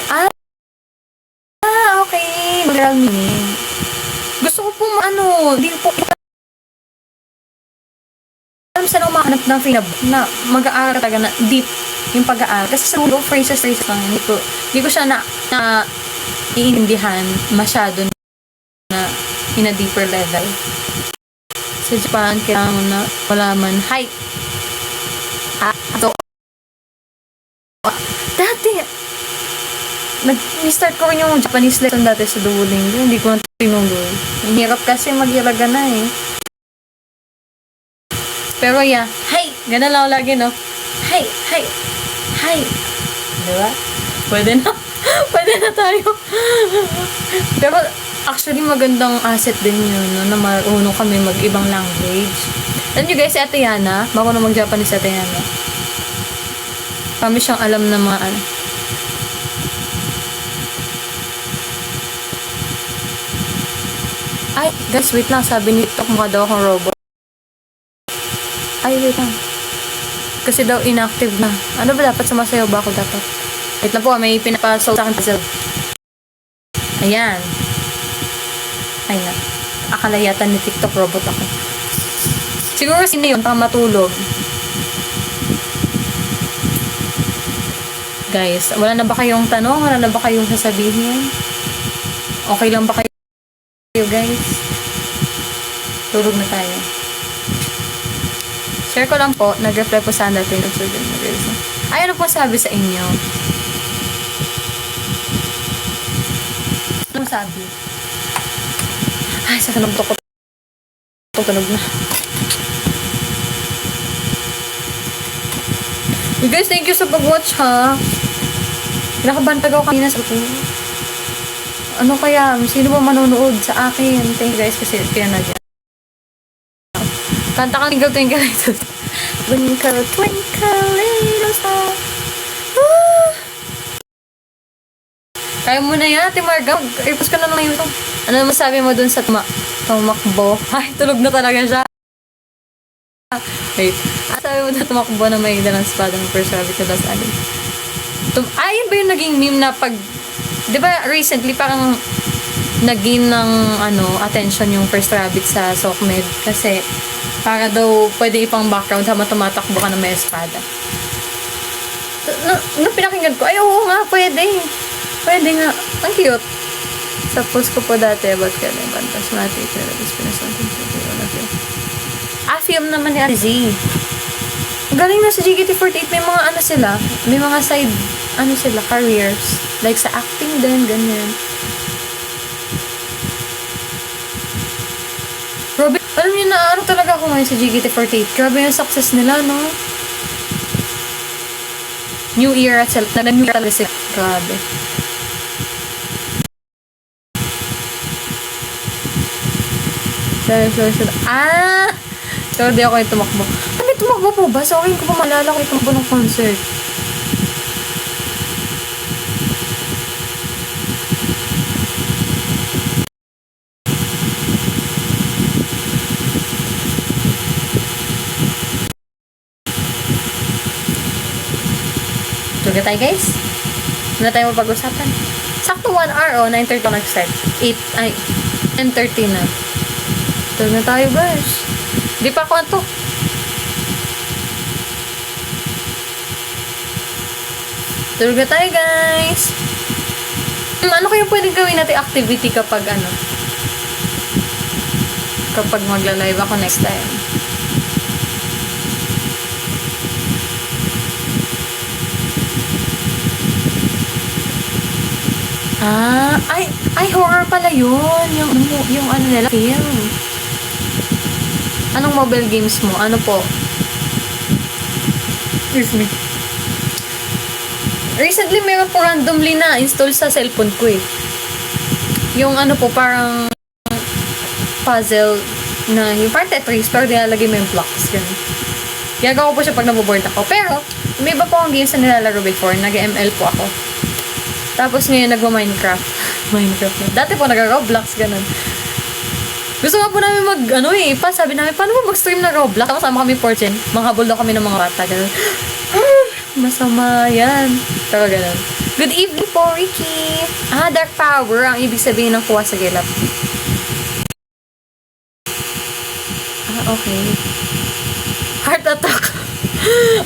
Okay. Mag-aaral meaning. Gusto ko hindi po saan ako makahanap ng free na mag-aaral talaga na deep yung pag-aaral. Kasi sa low phrases lang, hindi ko siya na iintindihan masyado na in a deeper level. Sa Japan, kailangan mo na malaman, dati, nag-start ko rin yung Japanese lesson dati sa Duolingo. Hindi ko na tinuloy. Ang hirap kasi mag-hiragana Pero gana lang ako lagi, no? Diba? Pwede na tayo. Pero, actually, magandang asset din yun, no? Na marunong kami mag-ibang language. Alam nyo guys, si Ate Yana, marunong mag-Japanese si Ate Yana. Kami siyang alam na mga guys, wait lang. Sabi ni TikTok, mukha daw akong robot. Wait lang. Kasi daw inactive na. Ano ba dapat? Sumasayaw ba ako dapat? Wait lang po, may pinapasol sa akin puzzle. Ayan. Akala yata ni TikTok robot ako. Siguro sino yun, para matulog. Guys, wala na ba kayong tanong? Wala na ba kayong sasabihin? Okay lang ba kayo guys? Tulog na tayo. Share ko lang po, nag-reply po sana natin ng student mag-release. Ano po sabi sa inyo? Anong sabi? Sa tunog ko. Tunog na. You guys, thank you sa pag-watch ha. Nakabantag ako kanina sa ano kaya? Sino ba manonood sa akin? Thank you guys kasi kaya na dyan. Kanta ka Twinkle Twinkle Little Star. Twinkle Twinkle Little Star. Kaya mo na yan, Ate Marga. I-post ka na lang yung ano naman sabi mo dun sa tumakbo? Ay, tulog na talaga siya. Wait. Sabi mo dun tumakbo na may dalang espada ng first rabbit na last anime. Ayun ba yung naging meme na pag... Di ba recently parang naging ng attention yung first rabbit sa Sokmed kasi para daw pwede ipang background habang tumatakbo ka na may espada. Nung pinakinggan ko, ay oo nga, pwede. Pwede nga. Ang cute. Sa post ko po dati, about ka na yung Phantasmatic, pero is pinasantin ko na film naman ni Z. Galing na sa GKT48, may mga sila, may mga side, sila, careers. Like sa acting din, ganyan. Grabe, alam niyo na, talaga ako ngayon sa GKT48. Grabe yung success nila, no? New era self, na new era talaga sila. Grabe. So, di ako yung tumakbo. May tumakbo po ba? Sorry, ko pa malala ko yung tumakbo ng concert. Tuloy tayo, guys. Ano na tayo mapag-usapan? Sakto 1 hour, 9:30 ako nag-start. 10:30 na. Tuloy na tayo, guys. Di pa ako anto. Tulog na tayo, guys. Ano kaya pwedeng gawin natin activity kapag kapag magla-live ako next time? Ay, horror pala yun. Yung nila, film. Anong mobile games mo? Ano po? Excuse me. Recently, meron po randomly na install sa cellphone ko eh. Yung parang puzzle na yung parang Tetris, pero nilalagay mo yung blocks. Ganun. Ginagawa ko po siya pag naboboard ako. Pero, may iba po akong games na nilalaro before. Nag-ML po ako. Tapos ngayon, nagwa-Minecraft. Minecraft na. Dati po, nag-Roblox, ganun. Gusto nga po namin sabi namin, paano mo mag-stream na Roblox? Tapos sama kami portion, manghabol daw kami ng mga bata, ganun. Masama yan. Pero ganun. Good evening po, Ricky. Dark power, ang ibig sabihin ng kuha sa gilap. Okay. Heart attack.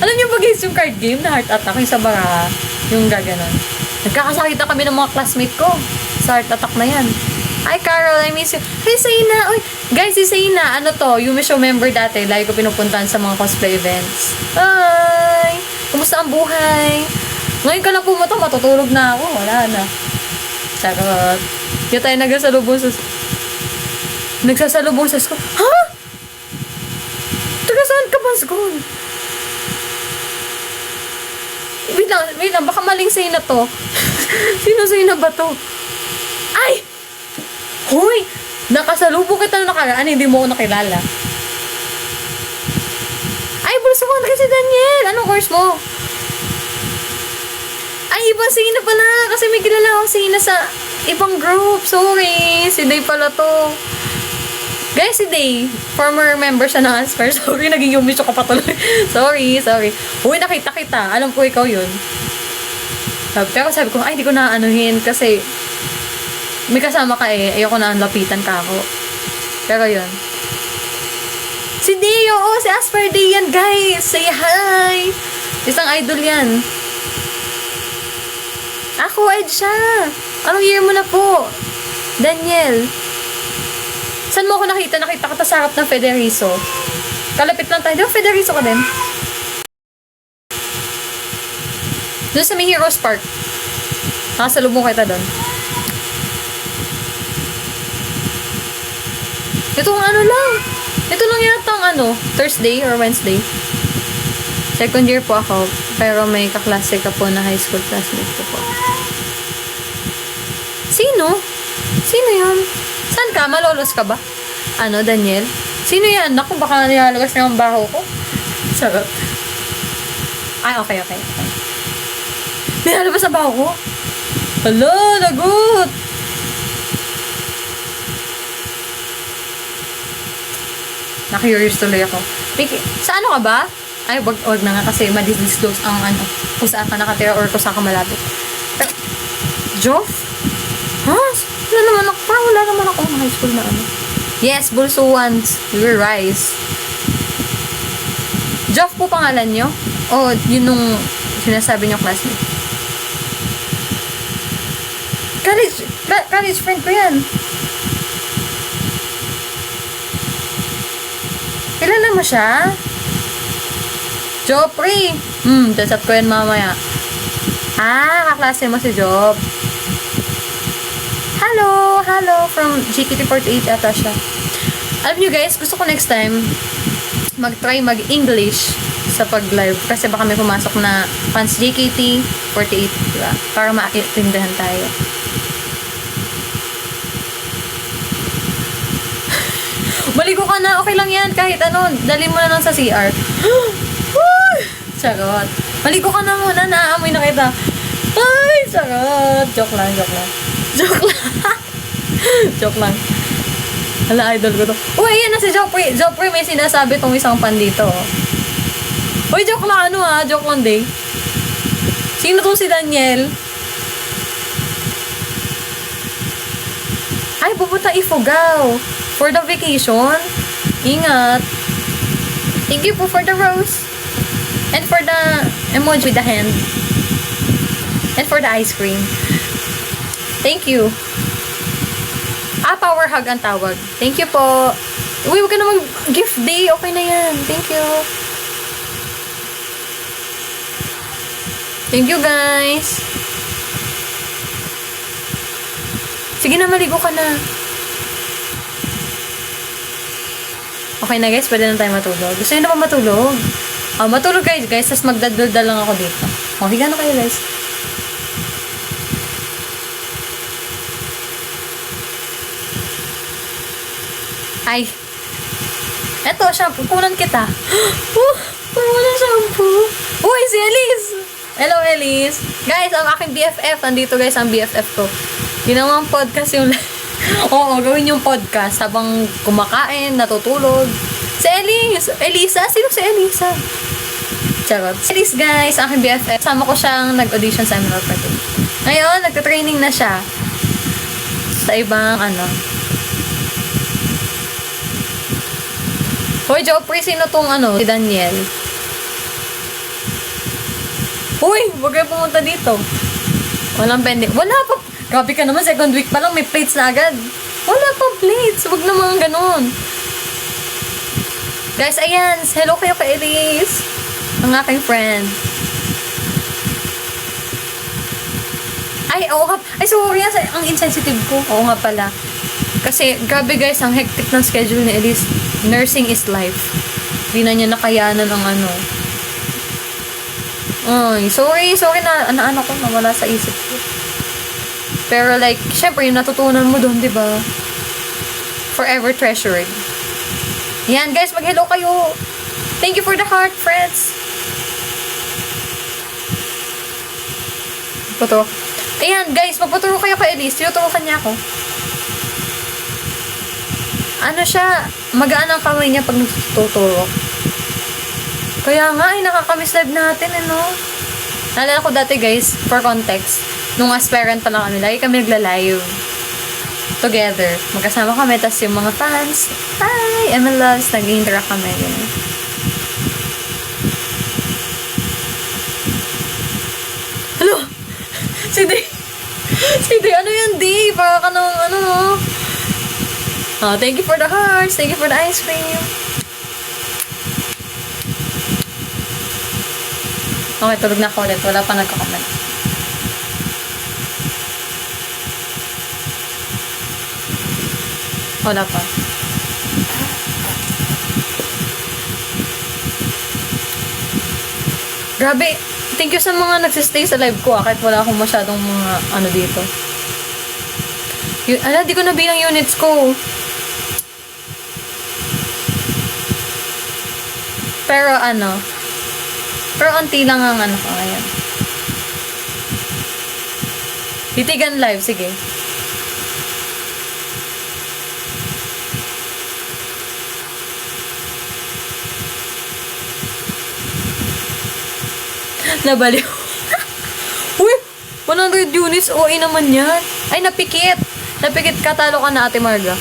Alam niyo ba guys, yung card game na heart attack, yung sa baraha, yung gaganon. Nagkakasakita kami ng mga classmate ko sa heart attack na yan. Hi, Carol. I miss you. Hey, Saina. Uy, guys, si Saina, Yumi Show member dati. Lagi ko pinupuntahan sa mga cosplay events. Hi! Kumusta ang buhay? Ngayon ka lang pumunta, matutulog na ako. Wala na. Charot. Kaya tayo nagsasalubong sa school. Ha? Taga saan ka ba, school? Wait lang. Baka maling Saina to. Sino Saina ba to? Ay! Hoy! Nakasalubong kita na nakaraan, hindi mo ako nakilala. Ay, bulsa ko na kasi Daniel. Anong course mo? Ay, ibang Saina pala. Kasi may kilala akong Saina sa ibang group. Sorry. Si Day pala to. Guys, si Day, former member siya ng Asper. Sorry, naging yumisyo ka pa tuloy. sorry. Uy, nakita kita. Alam ko ikaw yun. Pero sabi ko, ay, hindi ko na kasi may kasama ka eh. Ayoko na lapitan ka ako. Pero yun. Si Dio! Oh, si Asper Day yan, guys! Say hi! Isang idol yan. Ako, Ed siya. Anong year mo na po? Daniel. Saan mo ako nakita? Nakita ka sa harap ng Federizo. Kalapit lang tayo. Di ba Federizo ka din? Doon sa may Heroes Park. Nakasalubong kita doon. Itong lang. Ito lang yata ang Thursday or Wednesday. Second year po ako. Pero may kaklase ka po na high school classmate ko po. Sino? Sino yun? Saan ka? Malolos ka ba? Daniel? Sino yan? Naku, baka nilalabas na yung baho ko. Sarap. Ay, okay. Nilalabas na baho ko? Hala, lagot! Na-curious tuloy ako. Sa ano ka ba? Ay, wag na nga kasi madidisclose ang ano, kung saan ka nakatira or kung saan ka malapit. Pero, Joff? Ha? Wala naman ako high school na ano. Yes, Bulsuans. We were Rice. Joff po pangalan nyo? O, yun nung sinasabi nyo classmate? College friend ko yan. Kilala mo siya? Joffrey! Dasap ko yan mamaya. Kaklase mo si Job. Hello from GKT48 ata siya. Alam nyo guys, gusto ko next time mag-try mag-English sa pag-live kasi baka may pumasok na fans JKT48, diba? Para maintindihan tayo. Maligo ka na, okay lang yan. Kahit ano, dali mo na lang sa CR. Charot. Maligo ka na muna, naaamoy na kita. Ay, charot. Joke lang. Joke lang. Hala, idol ko to. Uy, ayan na si Joffrey. Joffrey, may sinasabi tong isang pan dito. Uy, joke lang. Joke lang day. Sino tong si Daniel? Ay, pupunta Ifugao. For the vacation. Ingat. Thank you po for the rose. And for the emoji with the hand. And for the ice cream. Thank you. Power hug ang tawag. Thank you po. Uy, huwag ka na mag-gift day. Okay na yan. Thank you. Thank you, guys. Sige na, maligo ka na. Okay na, guys. Pwede na tayo matulog. Gusto nyo na ba matulog? Matulog kayo, guys. Tapos magdadaldal lang ako dito. Higa na kayo, guys. Ay. Eto, shampoo. Kunan kita. Parang walang shampoo. Uy, si Elise. Hello, Elise. Guys, ang aking BFF. Nandito, guys, ang BFF ko. Ginawang podcast yung... Oo, gawin yung podcast habang kumakain, natutulog. Si Elise. Elisa? Sino si Elisa? Charot. Si Elise, guys, ang aking BFF. Sama ko siyang nag-audition sa Emerald Party. Ngayon, nagtatraining na siya. Sa ibang, Hoy, Joffrey, sino tong si Daniel? Uy, wag kayo pumunta dito. Walang pending. Wala pa. Grabe ka naman, second week pa lang, may plates na agad. Wala pa plates. Wag naman ganun. Guys, ayan. Hello kayo kay Elise. Ang aking friend. Ay, oo nga. Ay, sorry. Ang insensitive ko. Oo nga pala. Kasi, grabe guys, ang hectic ng schedule ni Elise. Nursing is life. Hindi na niya nakayanan ang Ay, sorry na ko nawala sa isip ko. Pero like, syempre, yung natutunan mo doon, di ba? Forever treasured. Yan, guys, mag-hello kayo. Thank you for the heart, friends. Puturo. Ayan, guys, magpaturo kayo kay Elise. Tinuturukan niya ako. Siya, magaan ang kamay niya pag nagtuturo. Kaya nga, nakakamiss live natin, Naalala ko dati, guys, for context, nung aspirant pa lang kami, lagi kami nagla-live together. Magkasama kami, tas yung mga fans, hi, ML Loves, nag-interact kami. Ganyan. Hello? Si Day, ano yan, Day? Para ka nang, thank you for the hearts. Thank you for the ice cream. Okay, tulog na ako ulit. Wala pa nagko-comment. Wala pa. Grabe. Thank you sa mga nagsistay sa live ko, kahit wala akong masyadong mga dito. Di ko nabilang units ko. Pero pero unti lang ang ko ngayon. Titigan live, sige. Nabaliw. Uy! 100 units. OA naman yan. Ay, napikit. Napikit ka. Talo ka na, Ate Marga.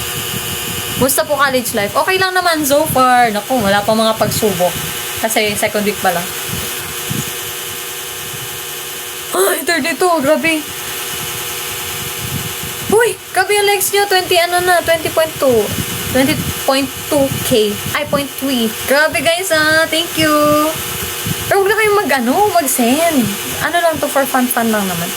Musta po college life? Okay lang naman so far. Naku, wala pa mga pagsubok. Kasi second week pa lang. Ay, 32. Grabe. Uy! Grabe yung likes nyo. 20.2. 20.2k. Ay, 0.3. Grabe guys, thank you. Pero huwag na kayong mag-send. Ano lang to, for fun lang naman.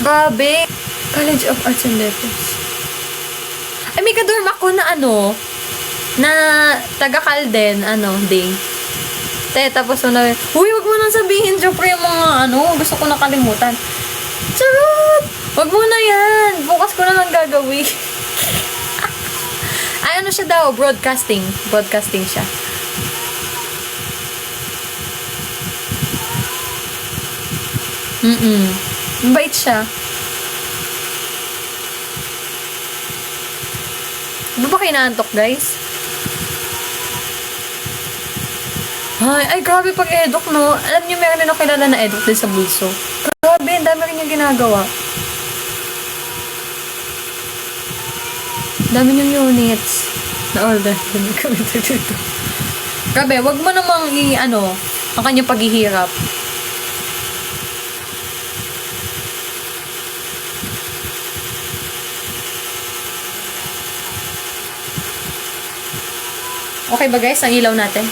Grabe. College of Arts and Letters. Ay, may kadorm ako na na taga-Calden, day. Tapos uy, wag mo nang sabihin, Jopre, yung mga gusto ko nakalimutan. Charot! Wag mo na yan. Bukas ko na lang gagawin. Ay, siya daw? Broadcasting. Broadcasting siya. Mabait siya. Di ba kinaantok, guys? Ay, grabe pag eduk, no? Alam niyo, meron din ako kilala na eduk din sa bulso. Grabe, ang dami rin yung ginagawa. Dami niyong units na order. Grabe, wag mo namang ang kanyang paghihirap. Okay ba guys, ang ilaw natin?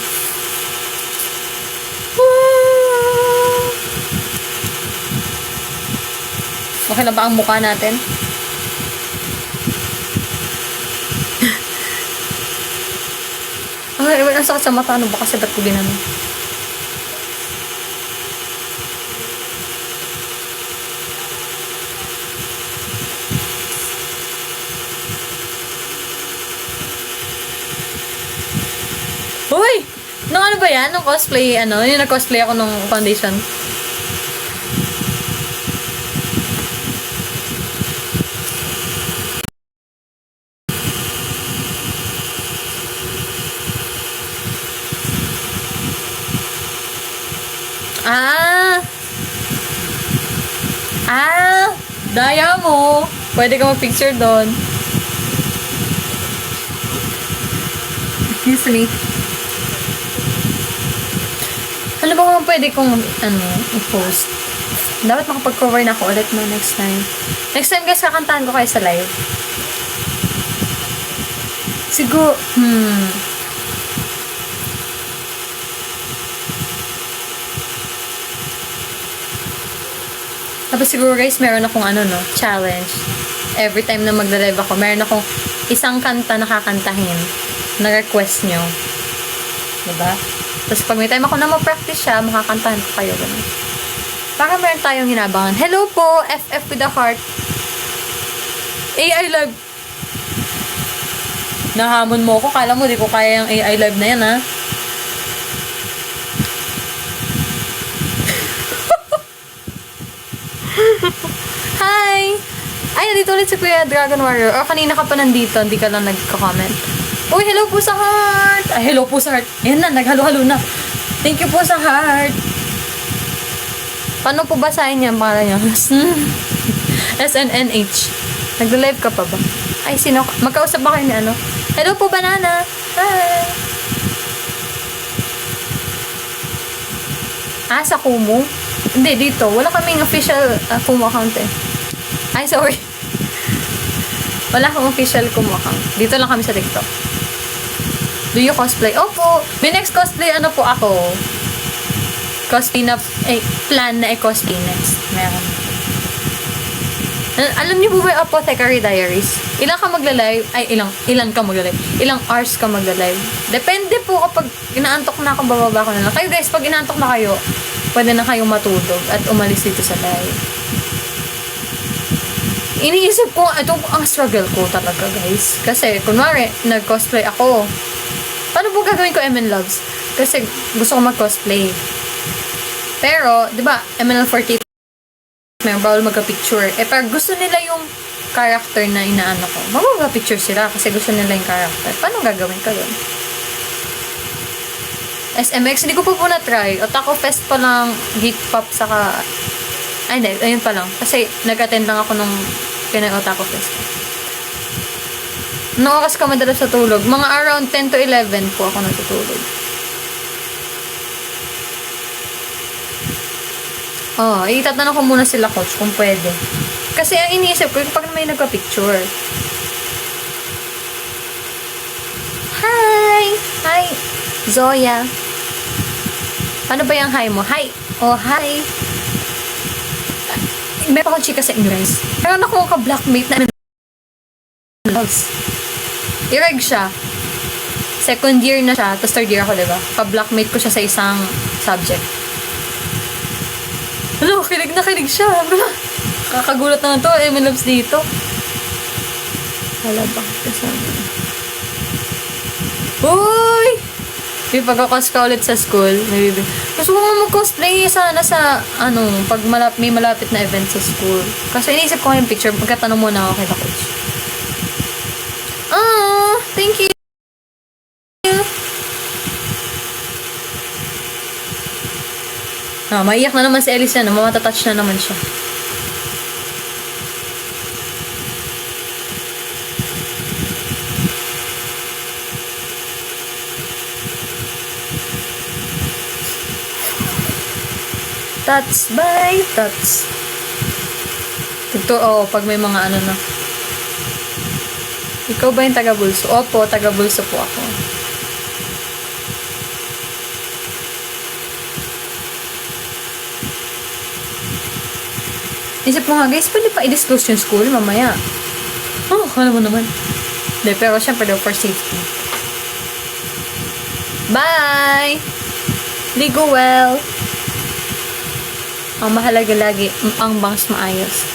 Okay na ba ang mukha natin? Ay, ang sakit sa mata. Ano ba kasi ba't ko ginano? Uy! Nung ano ba yan? Nung cosplay, yung nag-cosplay ako nung foundation. Daya mo. Pwede ka mag-picture doon. Excuse me. Ano ba kung pwede kong, i-post? Dapat makapag-cover na ako ulit no next time. Next time guys, kakantahan ko kayo sa live. Siguro, Tapos siguro guys, meron akong challenge. Every time na magda-live ako, meron akong isang kanta na kakantahin na request nyo. Diba? Tapos pag may time ako na ma-practice siya, makakantahan ko kayo. Ganun. Para meron tayong hinabangan. Hello po, FF with a heart. AI live. Nahamon mo ko. Kala mo, di ko kaya yung AI live na yan, ha? Hi! Ay, nandito ulit si Kuya Dragon Warrior. O, kanina ka pa nandito, hindi ka lang nagko-comment. Uy, hello po sa heart! Ay, hello po sa heart. Yan na, naghalo-halo na. Thank you po sa heart. Paano po basahin niya ang pangalan niya? SNNH. Nagda-live ka pa ba? Ay, sino? Magkausap ba kayo ni Hello po, Banana! Hi! Sa Kumu? Hindi, dito. Wala kaming official Kumu account eh. Ay, sorry. Wala akong official Kumu account. Dito lang kami sa TikTok. Do you cosplay? Opo! May next cosplay, po ako. Cosplay na, plan na cosplay next. Meron. Alam niyo po ba yung Apothecary Diaries? Ilan ka magla-live? Ay, ilan ka magla-live? Ilang hours ka magla-live? Depende po kapag inaantok na ako, bababa ko na lang. Kayo guys, pag inaantok na kayo, pwede na kayong matulog at umalis dito sa live. Iniisip ko, ito ang struggle ko talaga guys. Kasi, kunwari, nag-cosplay ako. Paano po gagawin ko MN Loves? Kasi gusto ko mag-cosplay. Pero, di ba, MNL48 may bawal magka-picture. Pero gusto nila yung character na inaano ko. Magpapicture sila kasi gusto nila yung character. Paano gagawin ka doon? SMX, hindi ko pa po na-try. Otaku Fest pa lang, Geek Pop, saka... Ay, hindi. Ayun pa lang. Kasi nag-attend lang ako nung Pinoy Otaku Fest. Anong oras ka madalas sa tulog? Mga around 10 to 11 po ako natutulog. Itatanong ko muna sila coach kung pwede. Kasi ang iniisip ko, pag may nagpa-picture. Hi! Hi! Zoya. Ano ba yung hi mo? Hi! Oh, hi! May pa akong chika sa English. Pero ako ka-blackmate na i-reg siya. Second year na siya, tapos third year ako, diba? Pa-blackmate ko siya sa isang subject. Hello, kilig na kilig siya. Kakagulat naman to. May loves dito. Wala ba? Kasama. Uy! May pagkakos ka ulit sa school. Gusto ko nga mag-cosplay sana sa, pag may malapit na event sa school. Kasi inisip ko yung picture. Magkatanong muna ako kay the coach. Thank you. Maiyak na naman si Elise yan. Matatouch na naman siya. Touch by touch. Ito, pag may mga na. Ikaw ba yung taga-bulso? Opo, taga-bulso po ako. Isip mo nga, guys, pwede pa i-disclose yung school mamaya. Alam mo naman. Hindi, pero syempre daw for safety. Bye! Ligo well. Ang mahalaga lagi, ang bangs maayos.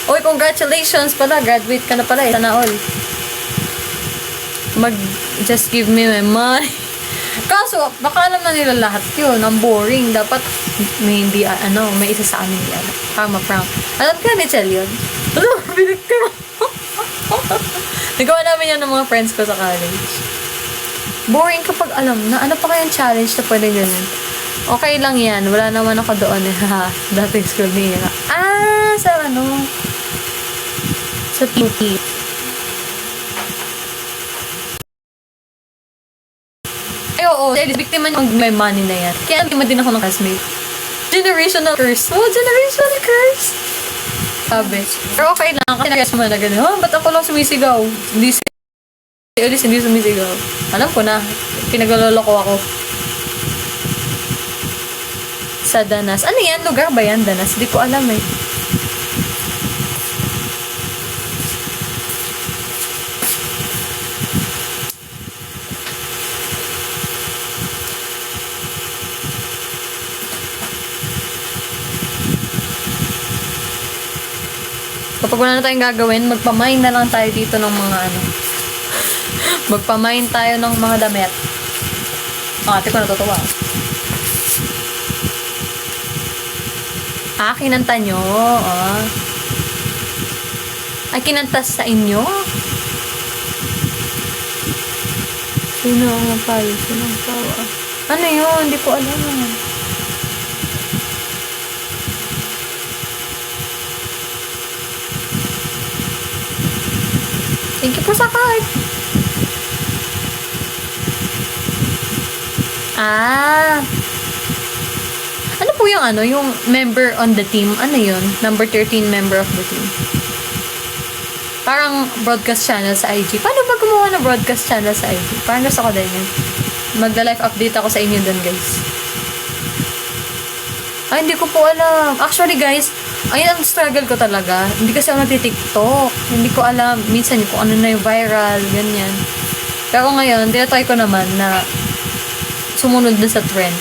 Uy, congratulations pala. Graduate ka na pala. Sana all. Just give me my money. Kaso, baka alam na nila lahat yun. Ang boring. Dapat may hindi, may isa sa amin di alam. Karma prank. Alam ka ni Chel yun? Binig ka. Nagawa namin yan ng mga friends ko sa college. Boring kapag alam na. Ano pa kayang challenge na pwede ganyan? Okay lang yan. Wala naman ako doon eh. Dating school niya. Sa sa TP. Oo, dahil biktima niya may money na yan. Kaya biktima din ako ng classmate. Generational curse. Generational curse. Sabi. Pero okay lang. Kasi nag-guess mo na gano'n. Ba't ako lang sumisigaw? Hindi si Elise hindi sumisigaw. Alam ko na. Pinagloloko ako. Sa Danas. Ano yan? Lugar ba yan, Danas? Hindi ko alam eh. Kapag wala na tayong gagawin, magpamine na lang tayo dito ng mga magpamine tayo ng mga damit. Ate ko natutuwa. Kinanta nyo. Ay, kinantas sa inyo? Sino ang mapayo? Sino ang tawa? Ano yun? Hindi ko alam. Thank you po sa card. Ano po yung yung member on the team? Ano yun? Number 13 member of the team. Parang broadcast channel sa IG. Paano ba gumawa ng broadcast channel sa IG? Parang gusto ko din yun. Magda-live update ako sa inyo dun, guys. Hindi ko po alam. Actually, guys, ayun ang struggle ko talaga. Hindi kasi ako nagtitiktok. Hindi ko alam. Minsan kung ano na yung viral, ganyan. Pero ngayon, tinatry ko naman na sumunod na sa trend.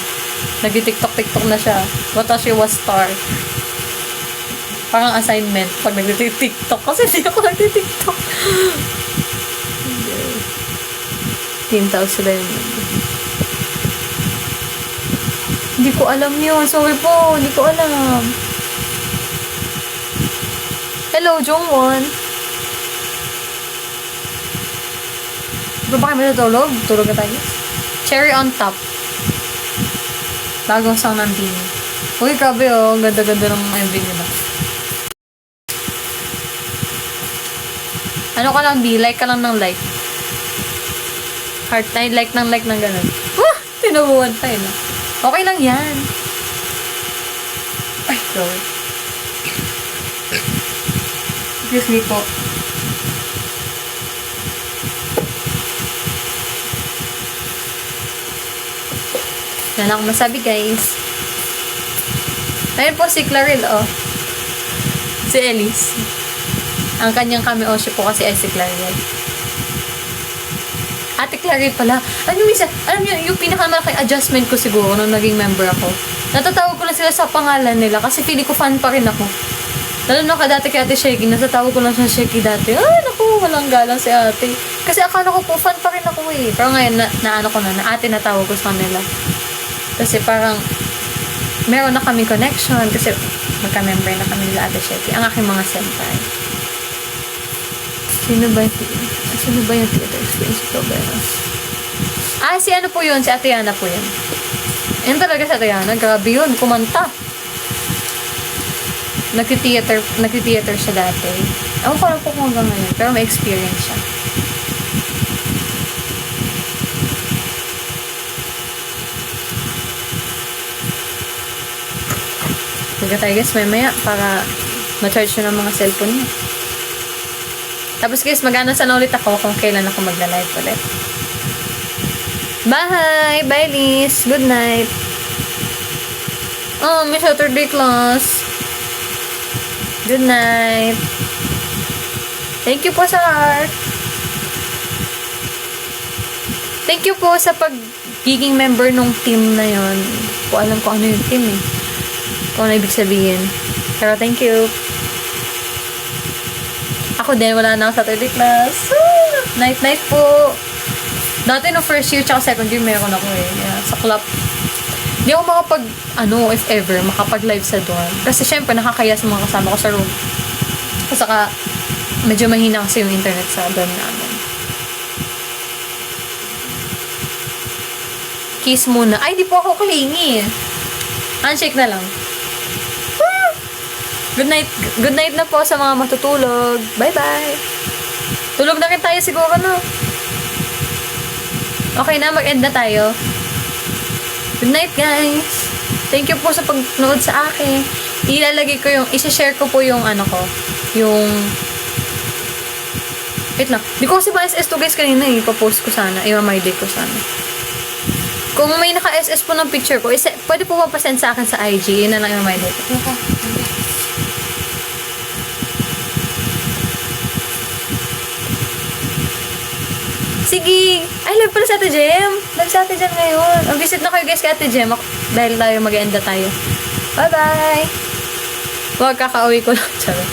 Nag-tiktok-tiktok na siya. Watashi was star. Parang assignment pag nagtitiktok. Kasi hindi ako nagtitiktok. 10,000 sila yun. Hindi ko alam yun. Sorry po. Hindi ko alam. Hello, Jongwon. Di ba kayo matutulog? Tulog na tayo. Cherry on top. Bagong song ng Bini. Uy, grabe oh. Ang ganda-ganda ng MV nila. Ano ka lang, B? Like ka lang ng like. Heart, like ng ganun. Tinubuan pa yun. Okay lang yan. Ay, sorry. Excuse me po. Yan ako masabi, guys. Ayun po si Claril, oh. Si Elise. Ang kanyang kami-oshi po kasi ay si Claril. Ate Claril pala. Alam niyo, yung pinakamalaking adjustment ko siguro nung naging member ako. Natatawag ko lang sila sa pangalan nila kasi feeling ko fan pa rin ako. Lalo na dati kay Ate Sheki, natatawag ko lang sa Sheki dati. Naku, walang galang si ate. Kasi akala ko po, fan pa rin ako eh. Pero ngayon, naano ko na ate natawag ko sa kanila. Kasi parang, meron na kaming connection kasi magka-member na kami nila Ate Sheki. Ang aking mga senpai. Sino ba yung theater experience ito, Beras? Si ano po yun? Si Ate Yana po yun. Yan talaga si Ate Yana. Grabe yun. Kumanta. Nagti-theater siya dati. Ewan ko lang po kung hanggang ngayon. Pero may experience siya. Huwag tayo guys, maya para ma-charge nyo ng mga cellphone niya. Tapos guys, mag-announce na ulit ako kung kailan ako magla-live ulit. Bye! Bye, Liz! Good night! Oh, may Saturday class. Good night! Thank you po sa heart! Thank you po sa pagiging member nung team na yon. Ko alam ko ano yung team eh. Kung ano ibig sabihin. Pero thank you. Ako din, wala na ako Saturday class. Night-night po. Dati no first year tsaka second year meron ako eh. Yeah, sa club. Hindi ako if ever, makapag-live sa dorm. Kasi syempre, nakakaya sa mga kasama ko sa room. Kasi saka, medyo mahina kasi yung internet sa dorm namin. Kiss muna. Ay, di po ako clingy. Handshake na lang. Good night na po sa mga matutulog. Bye-bye. Tulog na rin tayo siguro, no? Okay na, mag-end na tayo. Good night, guys. Thank you po sa pagnood sa akin. Isi-share ko po yung wait lang. Di ko kasi ba-SS to guys kanina eh. Ipapost ko sana. I-my day ko sana. Kung may naka-SS po ng picture ko, pwede po mapasend sa akin sa IG. Yun na lang i-my day ko. Sige! Ay, live pala sa Ate Jem! Live sa Ate Jem ngayon. Visit na kayo guys kay Ate Jem. Dahil tayo mag-enda tayo. Bye-bye! Huwag kakauwi ko lang. Charot.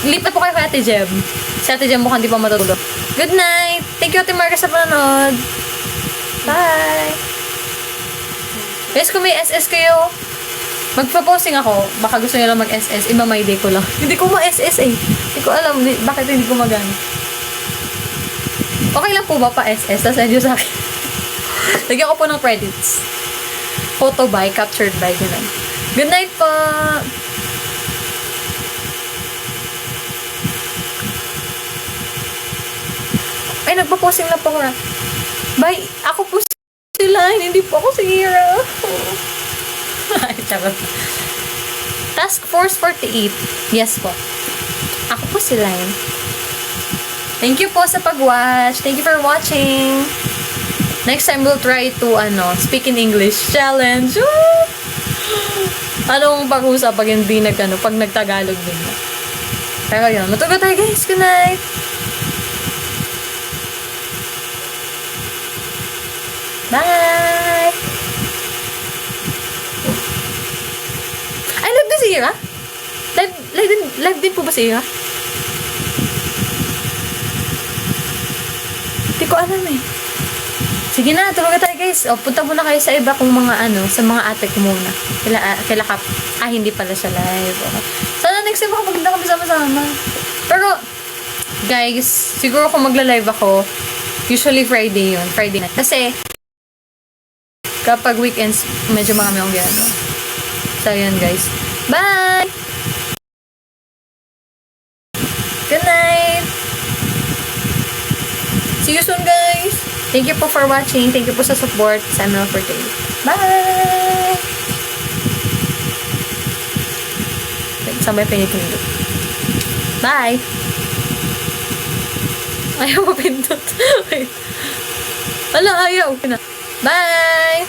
Lipat po kayo kay Ate Jem. Si Ate Jem mukhang di pa matutulog. Good night! Thank you Ate Marga sa panonood. Bye! Guys, kung may SS kayo, magpa-posting ako. Baka gusto nyo lang mag-SS. Iba-my day ko lang. Hindi ko ma-SS eh. Hindi ko alam bakit hindi ko magana. Okay lang po ba pa-SS? Tapos medyo sa akin. Lagyan ko po ng credits. Photo by, captured by, gano'n. Good night po! Ay, nagpa-posting lang po ko na. Bye! Ako po si Line, hindi po ako si Hira. Ay, charot. Task Force 48. Yes po. Ako po si Line. Thank you po sa pag-watch. Thank you for watching. Next time, we'll try to, speak in English challenge. Anong pag-usap pag hindi pag nagtagalog din. Pero yun, matulog tayo guys. Good night. Bye. I love this era. live din po ba siya? Hindi ko alam eh. Sige na, tulungan tayo guys. O, punta muna kayo sa iba kung mga sa mga ate ko muna. Kila Kap. Hindi pala siya live. Okay. Sana next time makapaganda kami sama-sama. Pero, guys, siguro kung magla-live ako, usually Friday yun. Friday night. Kasi, kapag weekends, medyo marami akong ginagawa. So, yun guys. Bye! Good night! See you soon guys! Thank you po for watching. Thank you po sa support sa ML for Day. Bye! Wait, saan ba yung pinipindot? Bye! Ayaw mo pindot. Wait. Ala, ayaw. Okay na. Bye!